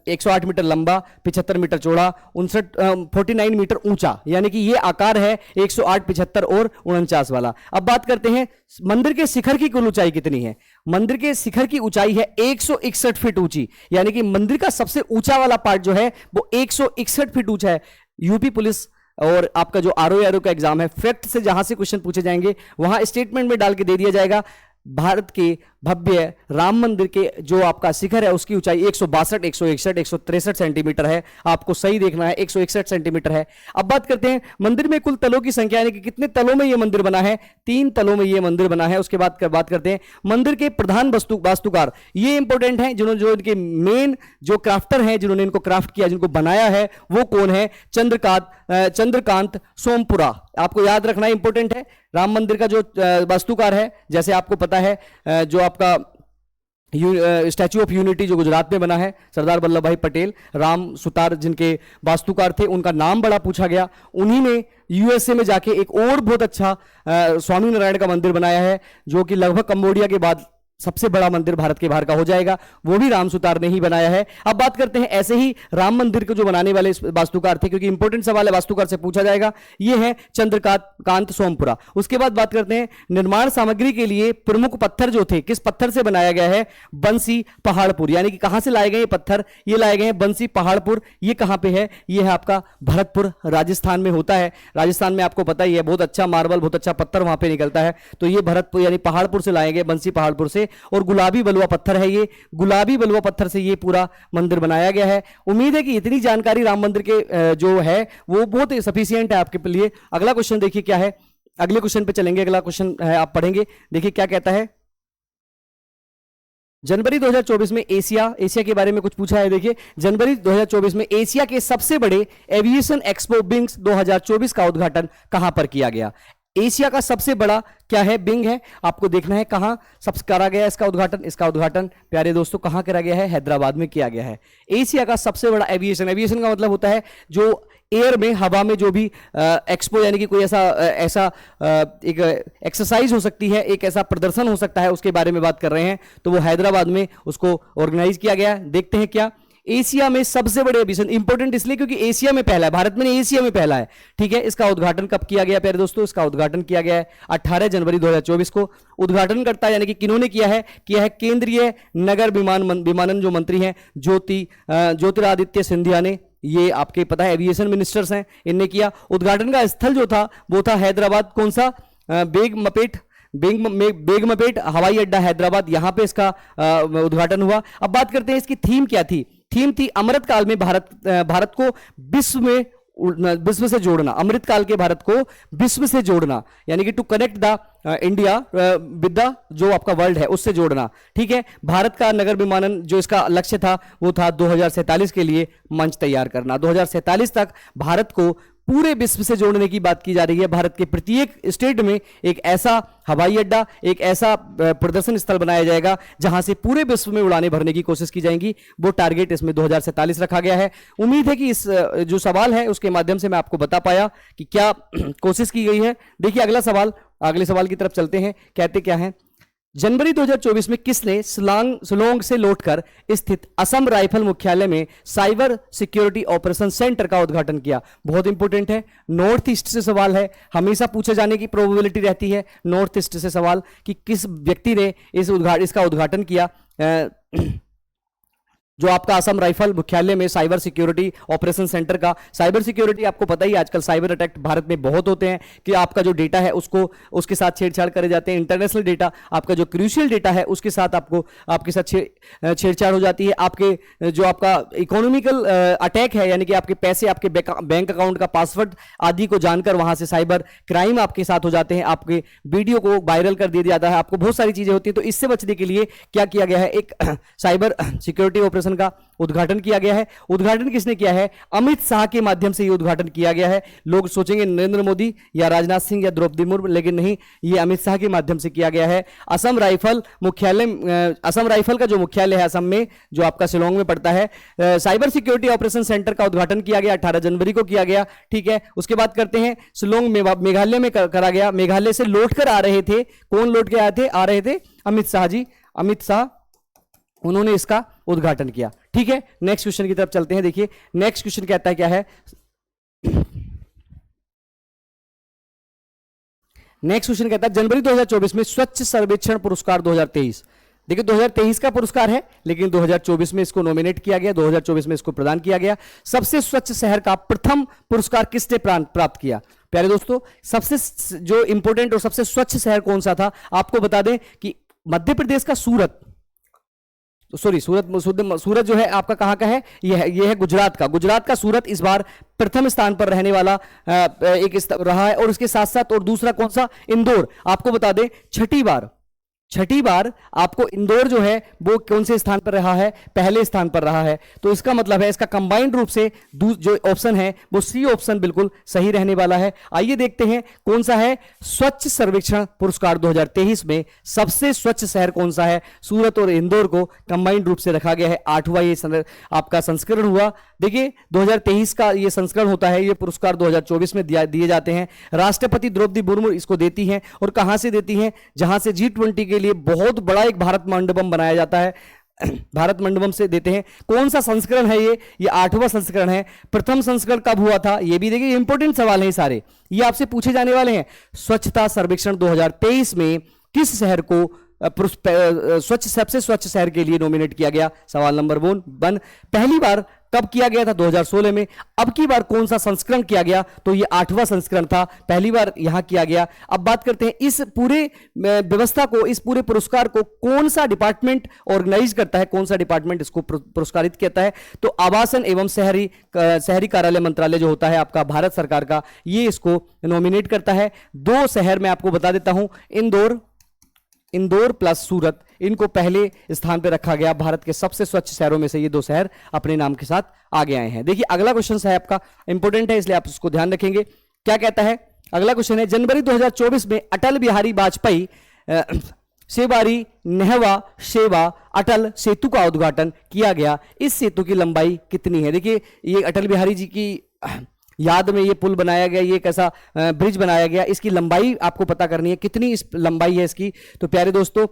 108 मीटर लंबा, 75 मीटर चौड़ा, 49 मीटर ऊंचा। यानी कि ये आकार है 108, 75 और 49 वाला। अब बात करते हैं मंदिर के शिखर की कुल ऊंचाई कितनी है। मंदिर के शिखर की ऊंचाई है 161 फीट ऊंची। यानी कि मंदिर का सबसे ऊंचा वाला पार्ट जो है वो 161 फीट ऊंचा है। यूपी पुलिस और आपका जो आरओ का एग्जाम है, फैक्ट से जहां से क्वेश्चन पूछे जाएंगे वहां स्टेटमेंट में डाल के दे दिया जाएगा भारत के भव्य राम मंदिर के जो आपका शिखर है उसकी ऊंचाई 162, 161, 163 सेंटीमीटर है। आपको सही देखना है, 161 सेंटीमीटर है। अब बात करते हैं मंदिर में कुल तलों की संख्या, यानी कि कितने तलों में यह मंदिर बना है। 3 तलों में यह मंदिर बना है। उसके बाद बात करते हैं मंदिर के प्रधान वास्तुकार, ये इंपॉर्टेंट है, जिन्होंने जो इनके मेन जो क्राफ्टर हैं, जिन्होंने इनको क्राफ्ट किया, जिनको बनाया है, वो कौन है, चंद्रकांत सोमपुरा। आपको याद रखना इंपॉर्टेंट है। राम मंदिर का जो वास्तुकार है, जैसे आपको पता है जो आपका स्टैच्यू ऑफ यूनिटी जो गुजरात में बना है, सरदार वल्लभ भाई पटेल, राम सुतार जिनके वास्तुकार थे, उनका नाम बड़ा पूछा गया। उन्हीं ने यूएसए में जाके एक और बहुत अच्छा स्वामी नारायण का मंदिर बनाया है, जो कि लगभग कंबोडिया के बाद सबसे बड़ा मंदिर भारत के बाहर का हो जाएगा, वो भी राम सुतार ने ही बनाया है। अब बात करते हैं ऐसे ही राम मंदिर को जो बनाने वाले वास्तुकार थे, क्योंकि इंपॉर्टेंट सवाल है, वास्तुकार से पूछा जाएगा, ये है चंद्रकांत सोमपुरा। उसके बाद बात करते हैं निर्माण सामग्री के लिए प्रमुख पत्थर जो थे, किस पत्थर से बनाया गया है, बंसी पहाड़पुर। यानी कि कहां से लाए गए ये पत्थर, ये लाए गए हैं बंसी पहाड़पुर। ये कहां पे है, ये है आपका भरतपुर, राजस्थान में होता है। राजस्थान में आपको पता ही है बहुत अच्छा मार्बल, बहुत अच्छा पत्थर वहां पे निकलता है। तो ये भरतपुर यानी पहाड़पुर से लाए गए, बंसी पहाड़पुर से। और गुलाबी बलुआ पत्थर है, ये गुलाबी बलुआ पत्थर से ये पूरा मंदिर बनाया गया है। उम्मीद है कि इतनी जानकारी राम मंदिर के जो है वो बहुत सफिशिएंट है आपके लिए। अगला क्वेश्चन देखिए क्या है, अगले क्वेश्चन पे चलेंगे। अगला क्वेश्चन है, आप पढ़ेंगे, देखिए क्या कहता है। जनवरी 2024 में एशिया के बारे में कुछ पूछा है। देखिए जनवरी 2024 में एशिया के सबसे बड़े एविएशन एक्सपो बिंग्स 2024 का उद्घाटन कहां पर किया गया। एशिया का सबसे बड़ा क्या है, बिंग है। आपको देखना है कहां सबसे करा गया इसका उद्घाटन। इसका उद्घाटन प्यारे दोस्तों कहां करा गया है, हैदराबाद में किया गया है। एशिया का सबसे बड़ा एविएशन का मतलब होता है जो एयर में, हवा में जो भी एक्सपो, यानी कि कोई ऐसा एक एक्सरसाइज हो सकती है, एक ऐसा प्रदर्शन हो सकता है, उसके बारे में बात कर रहे हैं। तो वो हैदराबाद में उसको ऑर्गेनाइज किया गया। देखते हैं क्या एशिया में सबसे बड़े एविएशन, इंपॉर्टेंट इसलिए क्योंकि एशिया में पहला है, भारत में नहीं एशिया में पहला है, ठीक है। इसका उद्घाटन कब किया गया प्यारे दोस्तों, इसका उद्घाटन किया गया है 18 जनवरी 2024 को। उद्घाटन करता है यानी कि किन्होंने किया है केंद्रीय नगर विमानन जो मंत्री हैं ज्योतिरादित्य सिंधिया ने। ये आपके पता है एविएशन मिनिस्टर्स हैं, इनने किया। उद्घाटन का स्थल जो था वो था हैदराबाद, कौन सा, बेगमपेट हवाई अड्डा हैदराबाद, यहां पे इसका उद्घाटन हुआ। अब बात करते हैं इसकी थीम क्या थी। थीम थी अमृत काल में भारत को विश्व में विश्व से जोड़ना, अमृतकाल के भारत को विश्व से जोड़ना, यानी कि to connect the India with the जो आपका वर्ल्ड है उससे जोड़ना। ठीक है, भारत का नगर विमानन जो इसका लक्ष्य था वो था 2047 के लिए मंच तैयार करना। 2047 तक भारत को पूरे विश्व से जोड़ने की बात की जा रही है। भारत के प्रत्येक स्टेट में एक ऐसा हवाई अड्डा, एक ऐसा प्रदर्शन स्थल बनाया जाएगा जहां से पूरे विश्व में उड़ानें भरने की कोशिश की जाएंगी। वो टारगेट इसमें 2047 रखा गया है। उम्मीद है कि इस जो सवाल है उसके माध्यम से मैं आपको बता पाया कि क्या कोशिश की गई है। देखिए अगला सवाल, अगले सवाल की तरफ चलते हैं। कहते क्या है, जनवरी 2024 में किसने शिलोंग से लौटकर स्थित असम राइफल मुख्यालय में साइबर सिक्योरिटी ऑपरेशन सेंटर का उद्घाटन किया? बहुत इंपॉर्टेंट है, नॉर्थ ईस्ट से सवाल है, हमेशा पूछे जाने की प्रोबेबिलिटी रहती है नॉर्थ ईस्ट से सवाल कि किस व्यक्ति ने इसका उद्घाटन किया। जो आपका असम राइफल मुख्यालय में साइबर सिक्योरिटी ऑपरेशन सेंटर का, साइबर सिक्योरिटी आपको पता ही आजकल साइबर अटैक भारत में बहुत होते हैं कि आपका जो डेटा है उसको उसके साथ छेड़छाड़ करे जाते हैं। इंटरनेशनल डेटा, आपका जो क्रूशियल डेटा है उसके साथ आपके साथ छेड़छाड़ हो जाती है। आपके जो आपका इकोनॉमिकल अटैक है, यानी कि आपके पैसे, आपके बैंक अकाउंट का पासवर्ड आदि को जानकर वहां से साइबर क्राइम आपके साथ हो जाते हैं, आपके वीडियो को वायरल कर दिया जाता है, आपको बहुत सारी चीजें होती है। तो इससे बचने के लिए क्या किया गया है, एक साइबर सिक्योरिटी ऑपरेशन का उद्घाटन किया गया है। उद्घाटन किसने किया है? अमित शाह के माध्यम से ये उद्घाटन किया गया है। लोग सोचेंगे नरेंद्र मोदी या राजनाथ सिंह या द्रौपदी मुर्मू, लेकिन नहीं, ये अमित शाह के माध्यम से किया गया है। असम राइफल मुख्यालय, असम राइफल का जो मुख्यालय है असम में, जो आपका शिलोंग में पड़ता है, साइबर सिक्योरिटी ऑपरेशन सेंटर का उद्घाटन किया गया 18 जनवरी को किया गया। ठीक है, उसके बाद करते हैं शिलोंग में, मेघालय में करा गया। मेघालय से लौटकर आ रहे थे, कौन लौट के आए थे? आ रहे थे अमित शाह जी, अमित शाह, उन्होंने इसका उद्घाटन किया। ठीक है, नेक्स्ट क्वेश्चन की तरफ चलते हैं। देखिए नेक्स्ट क्वेश्चन कहता है क्या है, नेक्स्ट क्वेश्चन कहता है जनवरी 2024 में स्वच्छ सर्वेक्षण पुरस्कार 2023। देखिए 2023 का पुरस्कार है, लेकिन 2024 में इसको नॉमिनेट किया गया, 2024 में इसको प्रदान किया गया। सबसे स्वच्छ शहर का प्रथम पुरस्कार किसने प्राप्त किया? प्यारे दोस्तों, सबसे जो इंपॉर्टेंट और सबसे स्वच्छ शहर कौन सा था, आपको बता दें कि मध्य प्रदेश का सूरत, सॉरी सूरत जो है आपका कहां का है? ये है गुजरात का। गुजरात का सूरत इस बार प्रथम स्थान पर रहने वाला एक रहा है। और उसके साथ साथ और दूसरा कौन सा? इंदौर। आपको बता दें छठी बार आपको इंदौर जो है वो कौन से स्थान पर रहा है? पहले स्थान पर रहा है। तो इसका मतलब है इसका कंबाइंड रूप से जो ऑप्शन है वो सी ऑप्शन बिल्कुल सही रहने वाला है। आइए देखते हैं कौन सा है स्वच्छ सर्वेक्षण पुरस्कार 2023 में सबसे स्वच्छ शहर कौन सा है? सूरत और इंदौर को कंबाइंड रूप से रखा गया है। 8वां ये आपका संस्करण हुआ। देखिए 2023 का ये संस्करण होता है, ये पुरस्कार 2024 में दिए जाते हैं। राष्ट्रपति द्रौपदी मुर्मू इसको देती हैं। और कहां से देती हैं? जहां से G20 के लिए बहुत बड़ा एक भारत मंडपम बनाया जाता है, भारत मंडपम से देते हैं। कौन सा संस्करण है ये 8वां संस्करण है। प्रथम संस्करण कब हुआ था? ये भी देखिए इंपॉर्टेंट सवाल है सारे, ये आपसे पूछे जाने वाले हैं। स्वच्छता सर्वेक्षण 2023 में किस शहर को सबसे स्वच्छ शहर के लिए नॉमिनेट किया गया? सवाल नंबर 1। पहली बार कब किया गया था? 2016 में। अब की बार कौन सा संस्करण किया गया? तो ये 8वां संस्करण था, पहली बार यहां किया गया। अब बात करते हैं इस पूरे व्यवस्था को, इस पूरे पुरस्कार को कौन सा डिपार्टमेंट ऑर्गेनाइज करता है, कौन सा डिपार्टमेंट इसको पुरस्कारित करता है? तो आवासन एवं शहरी कार्यालय मंत्रालय जो होता है आपका भारत सरकार का, ये इसको नॉमिनेट करता है। 2 शहर मैं आपको बता देता हूं, इंदौर प्लस सूरत, इनको पहले स्थान पर रखा गया। भारत के सबसे स्वच्छ शहरों में से ये 2 शहर अपने नाम के साथ आगे आए हैं। देखिए अगला क्वेश्चन है आपका इंपॉर्टेंट है, इसलिए आप उसको ध्यान रखेंगे। क्या कहता है अगला क्वेश्चन है, जनवरी 2024 में अटल बिहारी वाजपेयी सेवारी नेहवा सेवा अटल सेतु का उद्घाटन किया गया। इस सेतु की लंबाई कितनी है? देखिए ये अटल बिहारी जी की याद में ये पुल बनाया गया, ये कैसा ब्रिज बनाया गया, इसकी लंबाई आपको पता करनी है, कितनी इस लंबाई है इसकी। तो प्यारे दोस्तों,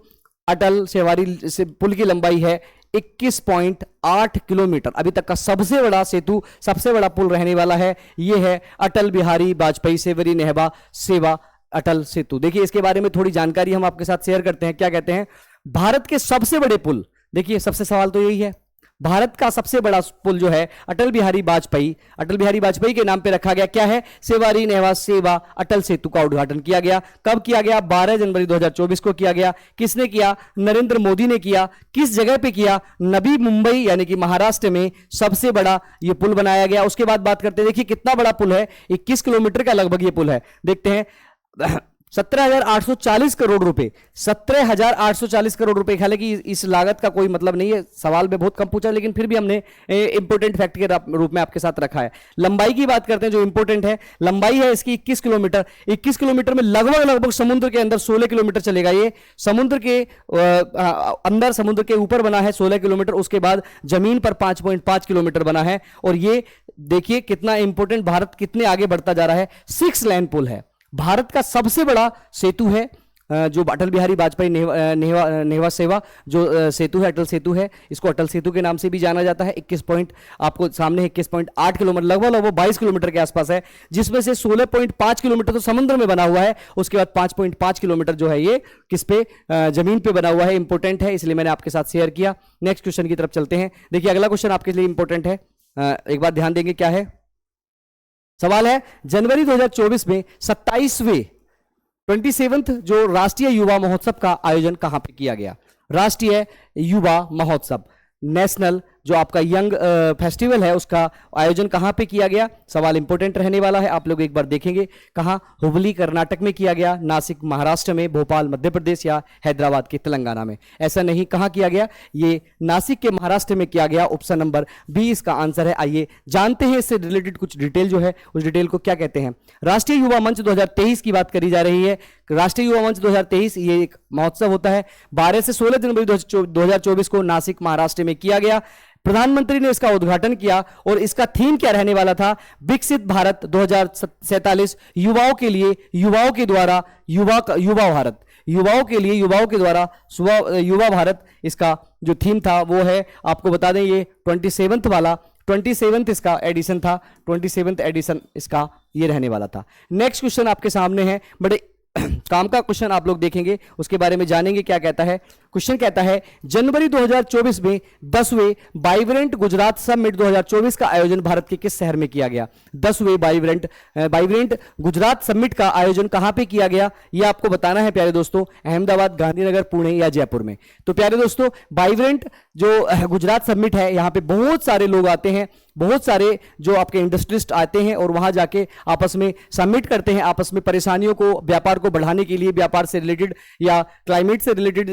अटल सेवारी से पुल की लंबाई है 21.8 किलोमीटर। अभी तक का सबसे बड़ा सेतु, सबसे बड़ा पुल रहने वाला है, ये है अटल बिहारी वाजपेयी सेवरी नेहवा सेवा अटल सेतु। देखिए इसके बारे में थोड़ी जानकारी हम आपके साथ शेयर करते हैं। क्या कहते हैं? भारत के सबसे बड़े पुल, देखिए सबसे सवाल तो यही है, भारत का सबसे बड़ा पुल जो है अटल बिहारी वाजपेयी के नाम पे रखा गया। क्या है? सेवारी नेहवा सेवा अटल सेतु का उद्घाटन किया गया। कब किया गया? 12 जनवरी 2024 को किया गया। किसने किया? नरेंद्र मोदी ने किया। किस जगह पे किया? नवी मुंबई यानी कि महाराष्ट्र में सबसे बड़ा ये पुल बनाया गया। उसके बाद बात करते हैं, देखिए कितना बड़ा पुल है, 21 किलोमीटर का लगभग ये पुल है। देखते हैं 17,840 करोड़ रुपए, 17,840 करोड़ रुपए। हालांकि इस लागत का कोई मतलब नहीं है, सवाल में बहुत कम पूछा, लेकिन फिर भी हमने इंपोर्टेंट फैक्ट के रूप में आपके साथ रखा है। लंबाई की बात करते हैं जो इंपोर्टेंट है, लंबाई है इसकी 21 किलोमीटर। 21 किलोमीटर में लगभग समुद्र के अंदर 16 किलोमीटर चलेगा। ये समुद्र के अंदर, समुद्र के ऊपर बना है 16 किलोमीटर, उसके बाद जमीन पर 5.5 किलोमीटर बना है। और ये देखिए कितना इंपोर्टेंट, भारत कितने आगे बढ़ता जा रहा है। 6 लेन पुल है, भारत का सबसे बड़ा सेतु है जो अटल बिहारी वाजपेयी नेहवा सेवा जो सेतु है, अटल सेतु है। इसको अटल सेतु के नाम से भी जाना जाता है। 21 पॉइंट आपको सामने 21.8 किलोमीटर, लगभग 22 किलोमीटर के आसपास है, जिसमें से 16.5 किलोमीटर तो समुद्र में बना हुआ है। उसके बाद 5.5 किलोमीटर जो है ये किस पे, जमीन पे बना हुआ है। इंपोर्टेंट है, इसलिए मैंने आपके साथ शेयर किया। नेक्स्ट क्वेश्चन की तरफ चलते हैं। देखिए अगला क्वेश्चन आपके लिए इंपॉर्टेंट है, एक बार ध्यान देंगे। क्या है सवाल? है जनवरी 2024 में 27वें जो राष्ट्रीय युवा महोत्सव का आयोजन कहां पे किया गया? राष्ट्रीय युवा महोत्सव, नेशनल जो आपका यंग फेस्टिवल है, उसका आयोजन कहां पे किया गया? सवाल इंपॉर्टेंट रहने वाला है, आप लोग एक बार देखेंगे। कहां? हुबली कर्नाटक में किया गया, नासिक महाराष्ट्र में, भोपाल मध्य प्रदेश या हैदराबाद के तेलंगाना में? ऐसा नहीं, कहां किया गया? ये नासिक के महाराष्ट्र में किया गया। ऑप्शन नंबर बी इसका आंसर है। आइए जानते हैं इससे रिलेटेड कुछ डिटेल जो है, उस डिटेल को क्या कहते हैं। राष्ट्रीय युवा मंच 2023 की बात करी जा रही है। राष्ट्रीय युवा मंच 2023 ये एक महोत्सव होता है। 12 से 16 जनवरी 2024 को नासिक महाराष्ट्र में किया गया। प्रधानमंत्री ने इसका उद्घाटन किया और इसका थीम क्या रहने वाला था? विकसित भारत 2047, युवाओं के लिए, युवाओं के द्वारा, युवा भारत, युवाओं के लिए, युवाओं के द्वारा युवा भारत। इसका जो थीम था वो है, आपको बता दें, ये 27th इसका एडिशन था, 27th एडिशन इसका ये रहने वाला था। नेक्स्ट क्वेश्चन आपके सामने है, बड़े काम का क्वेश्चन आप लोग देखेंगे, उसके बारे में जानेंगे। क्या कहता है क्वेश्चन? कहता है जनवरी 2024 में 10वें वाइब्रेंट गुजरात समिट 2024 का आयोजन भारत के किस शहर में किया गया? 10वें वाइब्रेंट गुजरात समिट का आयोजन कहां पे किया गया? यह आपको बताना है प्यारे दोस्तों। अहमदाबाद, गांधीनगर, पुणे या जयपुर में? तो प्यारे दोस्तों वाइब्रेंट जो गुजरात समिट है, यहां पे बहुत सारे लोग आते हैं, बहुत सारे जो आपके इंडस्ट्रिस्ट आते हैं और वहां जाके आपस में सबमिट करते हैं, आपस में परेशानियों को, व्यापार को बढ़ाने के लिए, व्यापार से रिलेटेड या क्लाइमेट से रिलेटेड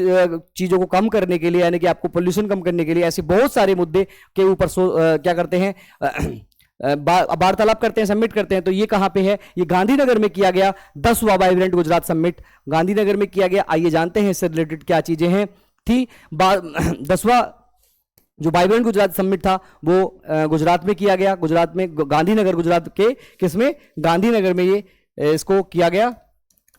चीजों को कम करने के लिए, यानी कि आपको पोल्यूशन कम करने के लिए, ऐसे बहुत सारे मुद्दे के ऊपर क्या करते हैं, वार्तालाप करते हैं, सबमिट करते हैं। तो ये कहां पे है? ये गांधीनगर में किया गया। 10वां वाइब्रेंट गुजरात समिट गांधीनगर में किया गया। आइए जानते हैं इससे रिलेटेड क्या चीजें हैं थी। 10वां जो वाइब्रेंट गुजरात समिट था वो गुजरात में किया गया, गुजरात में, गांधीनगर, गुजरात के किसमें? गांधीनगर में ये इसको किया गया।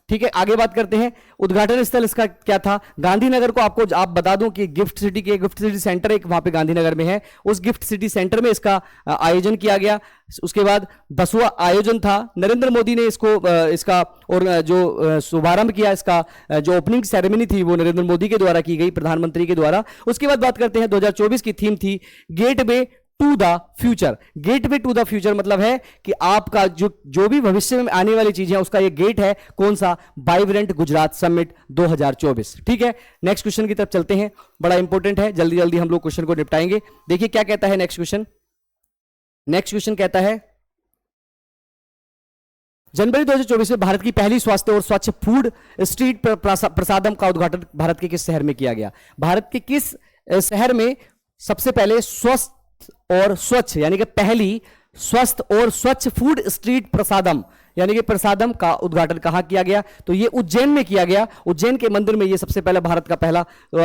ठीक है, आगे बात करते हैं। उद्घाटन स्थल इसका क्या था? गांधीनगर को आप बता दूं कि गिफ्ट सिटी सेंटर एक वहां पे गांधीनगर में है, उस गिफ्ट सिटी सेंटर में इसका आयोजन किया गया। उसके बाद 10वां आयोजन था, नरेंद्र मोदी ने इसका और जो शुभारंभ किया, इसका जो ओपनिंग सेरेमनी थी वो नरेंद्र मोदी के द्वारा की गई, प्रधानमंत्री के द्वारा। उसके बाद बात करते हैं 2024 की थीम थी gateway to the future. Gateway to the future मतलब है कि आपका जो भी भविष्य में आने वाली चीजें हैं उसका ये गेट है। कौन सा? Vibrant Gujarat summit 2024। ठीक है, नेक्स्ट क्वेश्चन की तरफ चलते हैं, बड़ा इंपॉर्टेंट है, जल्दी जल्दी हम लोग क्वेश्चन को निपटाएंगे। देखिए क्या कहता है नेक्स्ट क्वेश्चन। नेक्स्ट क्वेश्चन कहता है जनवरी 2024 में भारत की पहली स्वास्थ्य और स्वच्छ फूड स्ट्रीट प्रसादम का उद्घाटन भारत के किस शहर में किया गया? भारत के किस शहर में सबसे पहले स्वस्थ और स्वच्छ, यानी कि पहली स्वस्थ और स्वच्छ फूड स्ट्रीट प्रसादम, यानी कि प्रसादम का उद्घाटन कहां किया गया? तो ये उज्जैन में किया गया। उज्जैन के मंदिर में ये सबसे पहला भारत का पहला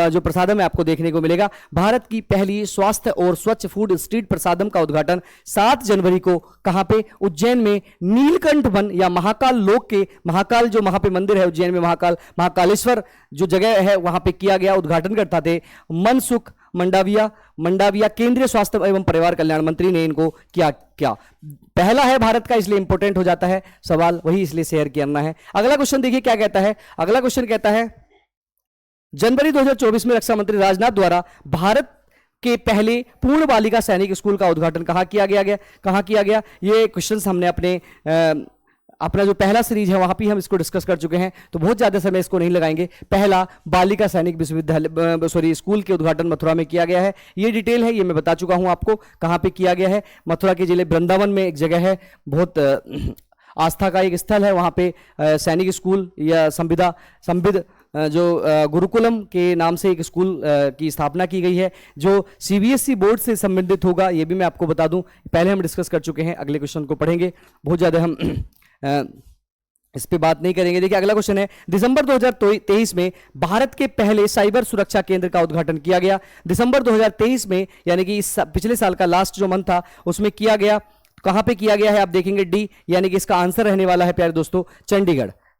जो प्रसादम है आपको देखने को मिलेगा। भारत की पहली स्वास्थ्य और स्वच्छ फूड स्ट्रीट प्रसादम का उद्घाटन 7 जनवरी को कहां पे? उज्जैन में नीलकंठ वन या महाकाल लोक के, महाकाल जो वहां पे मंदिर है उज्जैन में, महाकालेश्वर जो जगह है वहां पे किया गया। उद्घाटन करता थे मनसुख मंडाविया, केंद्रीय स्वास्थ्य एवं परिवार कल्याण मंत्री ने इनको क्या पहला है भारत का, इसलिए इंपॉर्टेंट हो जाता है सवाल, वही इसलिए शेयर करना है। अगला क्वेश्चन देखिए क्या कहता है। अगला क्वेश्चन कहता है जनवरी 2024 में रक्षा मंत्री राजनाथ द्वारा भारत के पहले पूर्ण बालिका सैनिक स्कूल का उद्घाटन कहाँ किया गया? ये क्वेश्चंस हमने अपना जो पहला सीरीज है वहां पे हम इसको डिस्कस कर चुके हैं, तो बहुत ज्यादा समय इसको नहीं लगाएंगे। पहला बालिका सैनिक विश्वविद्यालय स्कूल के उद्घाटन मथुरा में किया गया है। ये डिटेल है, ये मैं बता चुका हूं आपको कहां पे किया गया है। मथुरा के जिले वृंदावन में एक जगह है, बहुत आस्था का एक स्थल है, वहां पे सैनिक स्कूल या संविद जो गुरुकुलम के नाम से एक स्कूल की स्थापना की गई है, जो सीबीएसई बोर्ड से संबंधित होगा। ये भी मैं आपको बता दूं, पहले हम डिस्कस कर चुके हैं। अगले क्वेश्चन को पढ़ेंगे, बहुत ज्यादा हम इस पे बात नहीं करेंगे। देखिए अगला क्वेश्चन है, दिसंबर 2023 में भारत के पहले साइबर सुरक्षा केंद्र का उद्घाटन किया गया। दिसंबर 2023 में, यानी कि इस पिछले साल का लास्ट जो मंथ था उसमें किया गया। कहां पे किया गया है? आप देखेंगे डी, यानी कि इसका आंसर रहने वाला है प्यारे दोस्तों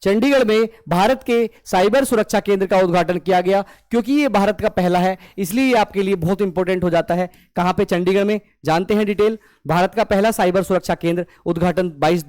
चंडीगढ़ में भारत के साइबर सुरक्षा केंद्र का उद्घाटन किया गया। क्योंकि ये भारत का पहला है इसलिए ये आपके लिए बहुत इंपॉर्टेंट हो जाता है। कहां पे? चंडीगढ़ में। जानते हैं डिटेल। भारत का पहला साइबर सुरक्षा केंद्र उद्घाटन 22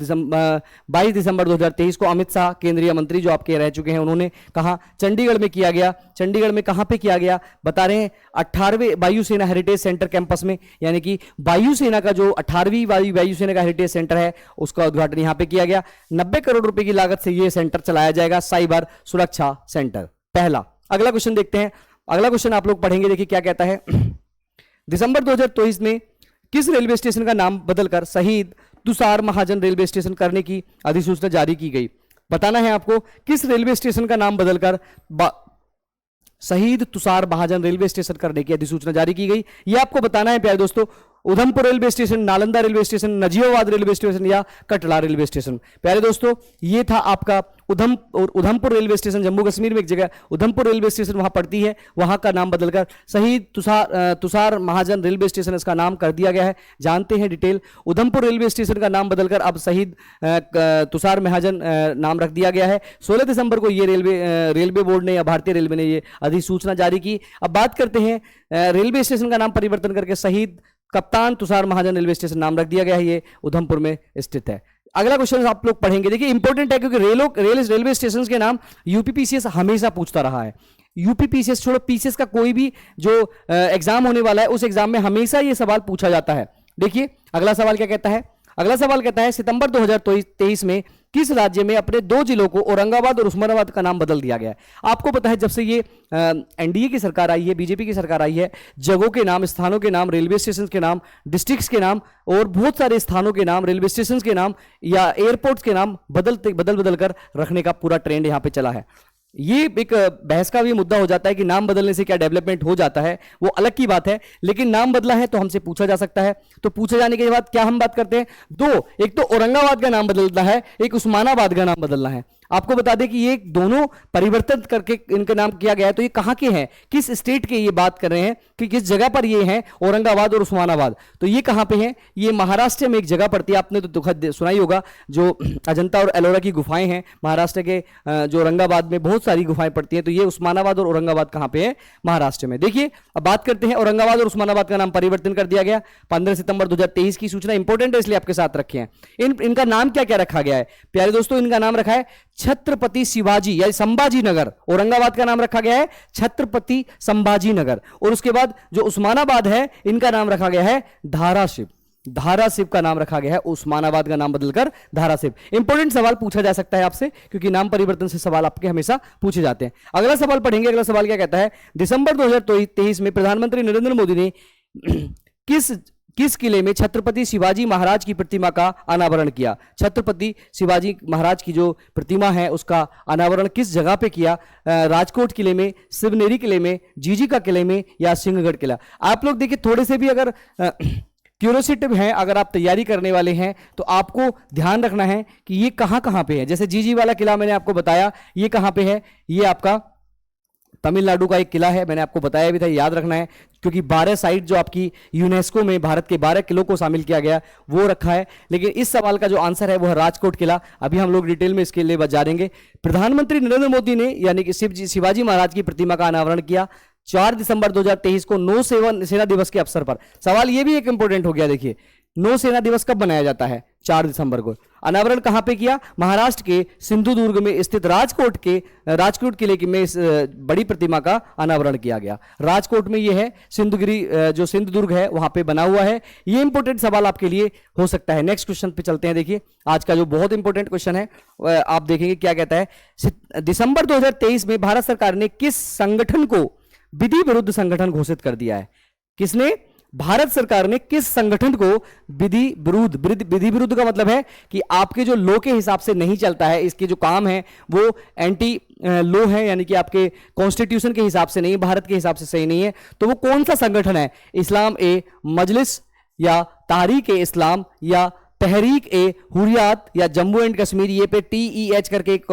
दिसंबर 2023 को अमित शाह केंद्रीय मंत्री जो आपके रह चुके हैं उन्होंने कहा चंडीगढ़ में किया गया। चंडीगढ़ में कहां पे किया गया बता रहे हैं? 18वें वायुसेना हेरिटेज सेंटर कैंपस में, यानी कि वायुसेना का जो 18वीं वायुसेना का हेरिटेज सेंटर है उसका उद्घाटन यहां पे किया गया। 90 करोड़ रुपए की लागत से यह सेंटर चलाया जाएगा, साइबर सुरक्षा सेंटर पहला। अगला क्वेश्चन देखते हैं। अगला क्वेश्चन आप लोग पढ़ेंगे, देखिए क्या कहता है। दिसंबर 2023 में किस रेलवे स्टेशन का नाम बदलकर शहीद तुषार महाजन रेलवे स्टेशन करने की अधिसूचना जारी की गई? बताना है आपको किस रेलवे स्टेशन का नाम बदलकर शहीद तुषार महाजन रेलवे स्टेशन करने की अधिसूचना जारी की गई। यह आपको बताना है प्यारे दोस्तों। Udhampur railway station, Nalanda railway station, Najibabad railway station या कटरा रेलवे स्टेशन। प्यारे दोस्तों ये था आपका उधमपुर रेलवे स्टेशन, जम्मू कश्मीर में एक जगह उधमपुर रेलवे स्टेशन वहां पड़ती है, वहां का नाम बदलकर शहीद तुषार महाजन रेलवे स्टेशन इसका नाम कर दिया गया है। जानते हैं डिटेल। उधमपुर रेलवे स्टेशन का नाम बदलकर अब शहीद तुषार महाजन नाम रख दिया गया है। 16 दिसंबर को ये रेलवे बोर्ड ने या भारतीय रेलवे ने ये अधिसूचना जारी की। अब बात करते हैं रेलवे स्टेशन का नाम परिवर्तन करके शहीद कप्तान तुषार महाजन रेलवे स्टेशन नाम रख दिया गया है, ये उधमपुर में स्थित है। अगला क्वेश्चन आप लोग पढ़ेंगे, देखिए इंपॉर्टेंट है क्योंकि रेलवे स्टेशन के नाम यूपीपीसीएस हमेशा पूछता रहा है। यूपीपीसीएस छोड़ो, पीसीएस का कोई भी जो एग्जाम होने वाला है उस एग्जाम में हमेशा ये सवाल पूछा जाता है। देखिए अगला सवाल क्या कहता है। अगला सवाल कहता है सितंबर 2023 में किस राज्य में अपने 2 जिलों को औरंगाबाद और उस्मानाबाद का नाम बदल दिया गया है? आपको पता है जब से ये एनडीए की सरकार आई है, बीजेपी की सरकार आई है, जगहों के नाम, स्थानों के नाम, रेलवे स्टेशन के नाम, डिस्ट्रिक्ट्स के नाम और बहुत सारे स्थानों के नाम, रेलवे स्टेशन के नाम या एयरपोर्ट्स के नाम बदल कर रखने का पूरा ट्रेंड यहां पे चला है। ये एक बहस का भी मुद्दा हो जाता है कि नाम बदलने से क्या डेवलपमेंट हो जाता है, वो अलग की बात है, लेकिन नाम बदला है तो हमसे पूछा जा सकता है। तो पूछे जाने के बाद क्या हम बात करते हैं? 2, एक तो औरंगाबाद का नाम बदलना है, एक उस्मानाबाद का नाम बदलना है। आपको बता दें कि ये दोनों परिवर्तन करके इनका नाम किया गया है। तो ये कहां के हैं, किस स्टेट के ये बात कर रहे हैं कि किस जगह पर ये हैं, औरंगाबाद और उस्मानाबाद। तो ये कहां पे हैं? ये महाराष्ट्र में एक जगह पड़ती है, आपने तो दुखद सुनाई होगा, जो अजंता और एलोरा की गुफाएं हैं महाराष्ट्र के, जो औरंगाबाद में बहुत सारी गुफाएं पड़ती हैं। तो ये उस्मानाबाद और औरंगाबाद कहां पे है? महाराष्ट्र में। देखिए अब बात करते हैं, औरंगाबाद और उस्मानाबाद का नाम परिवर्तन कर दिया गया 15 सितंबर 2023 की सूचना इंपॉर्टेंट है इसलिए आपके साथ रखे हैं। इनका नाम क्या क्या रखा गया है प्यारे दोस्तों? इनका नाम रखा है छत्रपति शिवाजी या संभाजी नगर। औरंगाबाद का नाम रखा गया है छत्रपति संभाजी नगर, और उसके बाद जो उस्मानाबाद है इनका नाम रखा गया है धाराशिव का नाम रखा गया है, उस्मानाबाद का नाम बदलकर धाराशिव। इंपॉर्टेंट सवाल पूछा जा सकता है आपसे क्योंकि नाम परिवर्तन से सवाल आपके हमेशा पूछे जाते हैं। अगला सवाल पढ़ेंगे। अगला सवाल क्या कहता है? दिसंबर 2023 में प्रधानमंत्री नरेंद्र मोदी ने किस किले में छत्रपति शिवाजी महाराज की प्रतिमा का अनावरण किया? छत्रपति शिवाजी महाराज की जो प्रतिमा है उसका अनावरण किस जगह पे किया? राजकोट किले में, शिवनेरी किले में, जीजीका किले में या सिंहगढ़ किला? आप लोग देखिए थोड़े से भी अगर क्यूरियोसिटी है, अगर आप तैयारी करने वाले हैं तो आपको ध्यान रखना है कि ये कहां पे है। जैसे जीजी वाला किला मैंने आपको बताया, ये कहां पे है? ये आपका तमिलनाडु का एक किला है, मैंने आपको बताया भी था, याद रखना है क्योंकि 12 साइट जो आपकी यूनेस्को में भारत के 12 किलों को शामिल किया गया वो रखा है। लेकिन इस सवाल का जो आंसर है वो है राजकोट किला। अभी हम लोग डिटेल में इसके लिए जानेंगे। प्रधानमंत्री नरेंद्र मोदी ने यानी कि शिवाजी महाराज की प्रतिमा का अनावरण किया 4 दिसंबर 2023 को नौ सेना दिवस के अवसर पर। सवाल ये भी एक इंपॉर्टेंट हो गया, देखिए नौसेना दिवस कब मनाया जाता है? 4 दिसंबर को। अनावरण कहां पे किया? महाराष्ट्र के सिंधुदुर्ग में स्थित राजकोट किले में इस बड़ी प्रतिमा का अनावरण किया गया। राजकोट में ये है, सिंधुगिरी जो सिंधुदुर्ग है वहां पे बना हुआ है। ये इंपॉर्टेंट सवाल आपके लिए हो सकता है। नेक्स्ट क्वेश्चन पे चलते हैं। देखिए आज का जो बहुत इंपॉर्टेंट क्वेश्चन है, आप देखेंगे क्या कहता है। दिसंबर 2023 में भारत सरकार ने किस संगठन को विधि विरुद्ध संगठन घोषित कर दिया है? किसने? भारत सरकार ने किस संगठन को विधि विरुद्ध का मतलब है कि आपके जो लॉ के हिसाब से नहीं चलता है, इसके जो काम है वो एंटी लॉ है, यानी कि आपके कॉन्स्टिट्यूशन के हिसाब से नहीं, भारत के हिसाब से सही नहीं है, तो वो कौन सा संगठन है? इस्लाम ए मजलिस, या तहरीक ए इस्लाम, या तहरीक ए हुरियात, या जम्मू एंड कश्मीर, ये पे TEH करके एक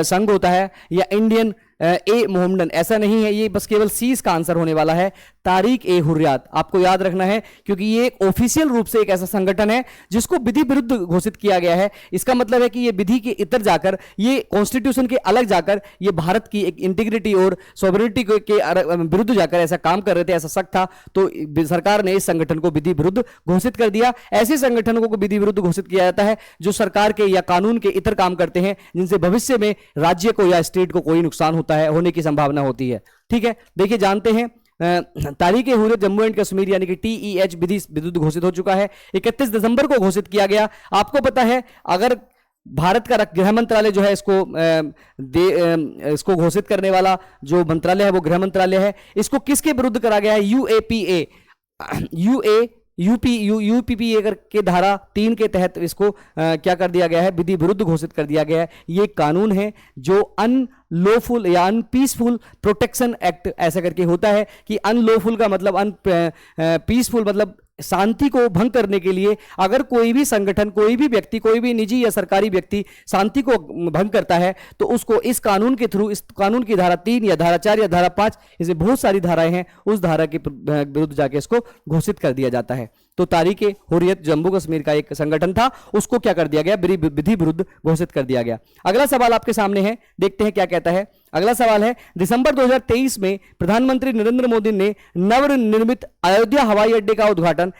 संघ होता है, या इंडियन ए मोहम्मदन? ऐसा नहीं है, ये बस केवल सी इसका आंसर होने वाला है, तारीख ए हुर्रियात। आपको याद रखना है क्योंकि ये एक ऑफिशियल रूप से एक ऐसा संगठन है जिसको विधि विरुद्ध घोषित किया गया है। इसका मतलब है कि ये विधि के इतर जाकर, ये कॉन्स्टिट्यूशन के अलग जाकर, ये भारत की एक इंटीग्रिटी और सॉवरेनिटी के विरुद्ध जाकर ऐसा काम कर रहे थे, ऐसा शक था, तो सरकार ने इस संगठन को विधि विरुद्ध घोषित कर दिया। ऐसे संगठनों को विधि विरुद्ध घोषित किया जाता है जो सरकार के या कानून के इतर काम करते हैं, जिनसे भविष्य में राज्य को या स्टेट को कोई नुकसान होने की संभावना होती है। ठीक है, देखिए जानते हैं तारीख ए हुर्रियत जम्मू एंड कश्मीर यानी कि TEH विधि विरुद्ध घोषित हो चुका है। 31 दिसंबर को घोषित किया गया। आपको पता है अगर भारत का गृह मंत्रालय जो है इसको घोषित करने वाला जो मंत्रालय है वो गृह मंत्रालय है। इसको किसके विरुद्ध करा गया है? UPPA के धारा 3 के तहत इसको क्या कर दिया गया है? विधि विरुद्ध घोषित कर दिया गया है। ये कानून है जो अनलॉफुल या अनपीसफुल प्रोटेक्शन एक्ट ऐसा करके होता है कि अनलॉफुल का मतलब पीसफुल मतलब शांति को भंग करने के लिए अगर कोई भी संगठन, कोई भी व्यक्ति, कोई भी निजी या सरकारी व्यक्ति शांति को भंग करता है तो उसको इस कानून के थ्रू, इस कानून की धारा 3 या धारा 4 या धारा 5, इसमें बहुत सारी धाराएं हैं, उस धारा के विरुद्ध जाके इसको घोषित कर दिया जाता है। तो तारीख ए हुर्रियत जम्मू कश्मीर का एक संगठन था, उसको क्या कर दिया गया? विधि विरुद्ध घोषित कर दिया गया। अगला सवाल आपके सामने है, देखते हैं क्या कहता है। अगला सवाल है, दिसंबर 2023 में प्रधानमंत्री नरेंद्र मोदी ने नवनिर्मित अयोध्या हवाई अड्डे का उद्घाटन।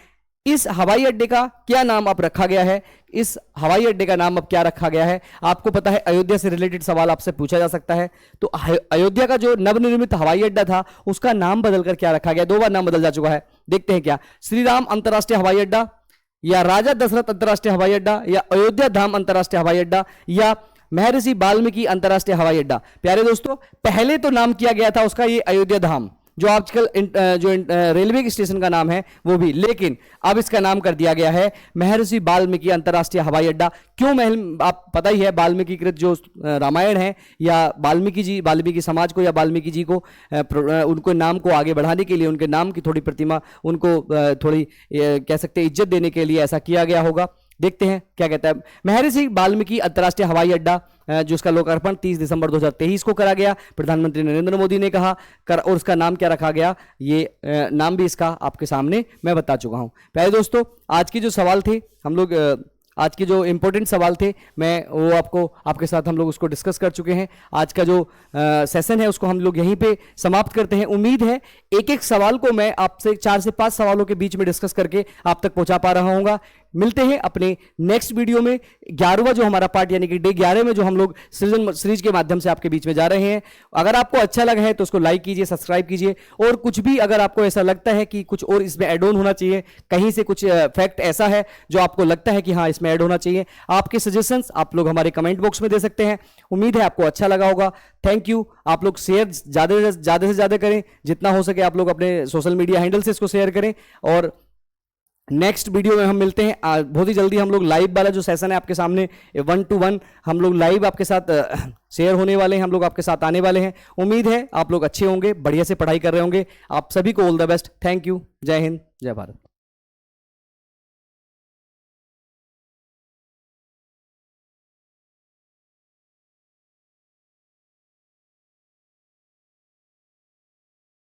इस हवाई अड्डे का क्या नाम अब रखा गया है? इस हवाई अड्डे का नाम अब क्या रखा गया है? आपको पता है अयोध्या से रिलेटेड सवाल आपसे पूछा जा सकता है। तो अयोध्या का जो नवनिर्मित हवाई अड्डा था उसका नाम बदलकर क्या रखा गया? 2 बार नाम बदल जा चुका है। देखते हैं क्या, श्री राम अंतरराष्ट्रीय हवाई अड्डा, या राजा दशरथ अंतरराष्ट्रीय हवाई अड्डा, या अयोध्या धाम अंतरराष्ट्रीय हवाई अड्डा, या महर्षि वाल्मीकि अंतरराष्ट्रीय हवाई अड्डा। प्यारे दोस्तों, पहले तो नाम किया गया था उसका ये अयोध्या धाम, जो आजकल रेलवे स्टेशन का नाम है वो भी, लेकिन अब इसका नाम कर दिया गया है महर्षि वाल्मीकि अंतरराष्ट्रीय हवाई अड्डा। क्यों? आप पता ही है, वाल्मीकि कृत जो रामायण है, या वाल्मीकि समाज को या वाल्मीकि जी को उनको नाम को आगे बढ़ाने के लिए, उनके नाम की थोड़ी प्रतिमा, उनको थोड़ी कह सकते हैं इज्जत देने के लिए ऐसा किया गया होगा। देखते हैं क्या कहता है। महर्षि वाल्मीकि अंतरराष्ट्रीय हवाई अड्डा जो इसका लोकार्पण 30 दिसंबर 2023 को करा गया, प्रधानमंत्री नरेंद्र मोदी ने कहा और उसका नाम क्या रखा गया? ये नाम भी इसका आपके सामने मैं बता चुका हूं। पहले दोस्तों, आज के जो सवाल थे हम लोग, आज के जो इंपॉर्टेंट सवाल थे मैं वो आपके साथ हम लोग उसको डिस्कस कर चुके हैं। आज का जो सेशन है उसको हम लोग यहीं पे समाप्त करते हैं। उम्मीद है एक एक सवाल को मैं आपसे 4 से 5 सवालों के बीच में डिस्कस करके आप तक पहुंचा पा रहा हूँगा। मिलते हैं अपने नेक्स्ट वीडियो में, 11वां जो हमारा पार्ट यानी कि डे 11 में जो हम लोग सृजन सीरीज के माध्यम से आपके बीच में जा रहे हैं। अगर आपको अच्छा लगा है तो उसको लाइक कीजिए, सब्सक्राइब कीजिए, और कुछ भी अगर आपको ऐसा लगता है कि कुछ और इसमें ऐड ऑन होना चाहिए, कहीं से कुछ फैक्ट ऐसा है जो आपको लगता है कि हाँ इसमें ऐड होना चाहिए, आपके सजेशंस आप लोग हमारे कमेंट बॉक्स में दे सकते हैं। उम्मीद है आपको अच्छा लगा होगा। Thank you. आप लोग शेयर ज़्यादा से ज़्यादा करें, जितना हो सके आप लोग अपने सोशल मीडिया हैंडल से इसको शेयर करें। और नेक्स्ट वीडियो में हम मिलते हैं बहुत ही जल्दी। हम लोग लाइव वाला जो सेशन है आपके सामने 1 to 1 हम लोग लाइव आपके साथ शेयर होने वाले हैं, हम लोग आपके साथ आने वाले हैं। उम्मीद है आप लोग अच्छे होंगे, बढ़िया से पढ़ाई कर रहे होंगे। आप सभी को all the best. Thank you. जय हिंद, जय भारत।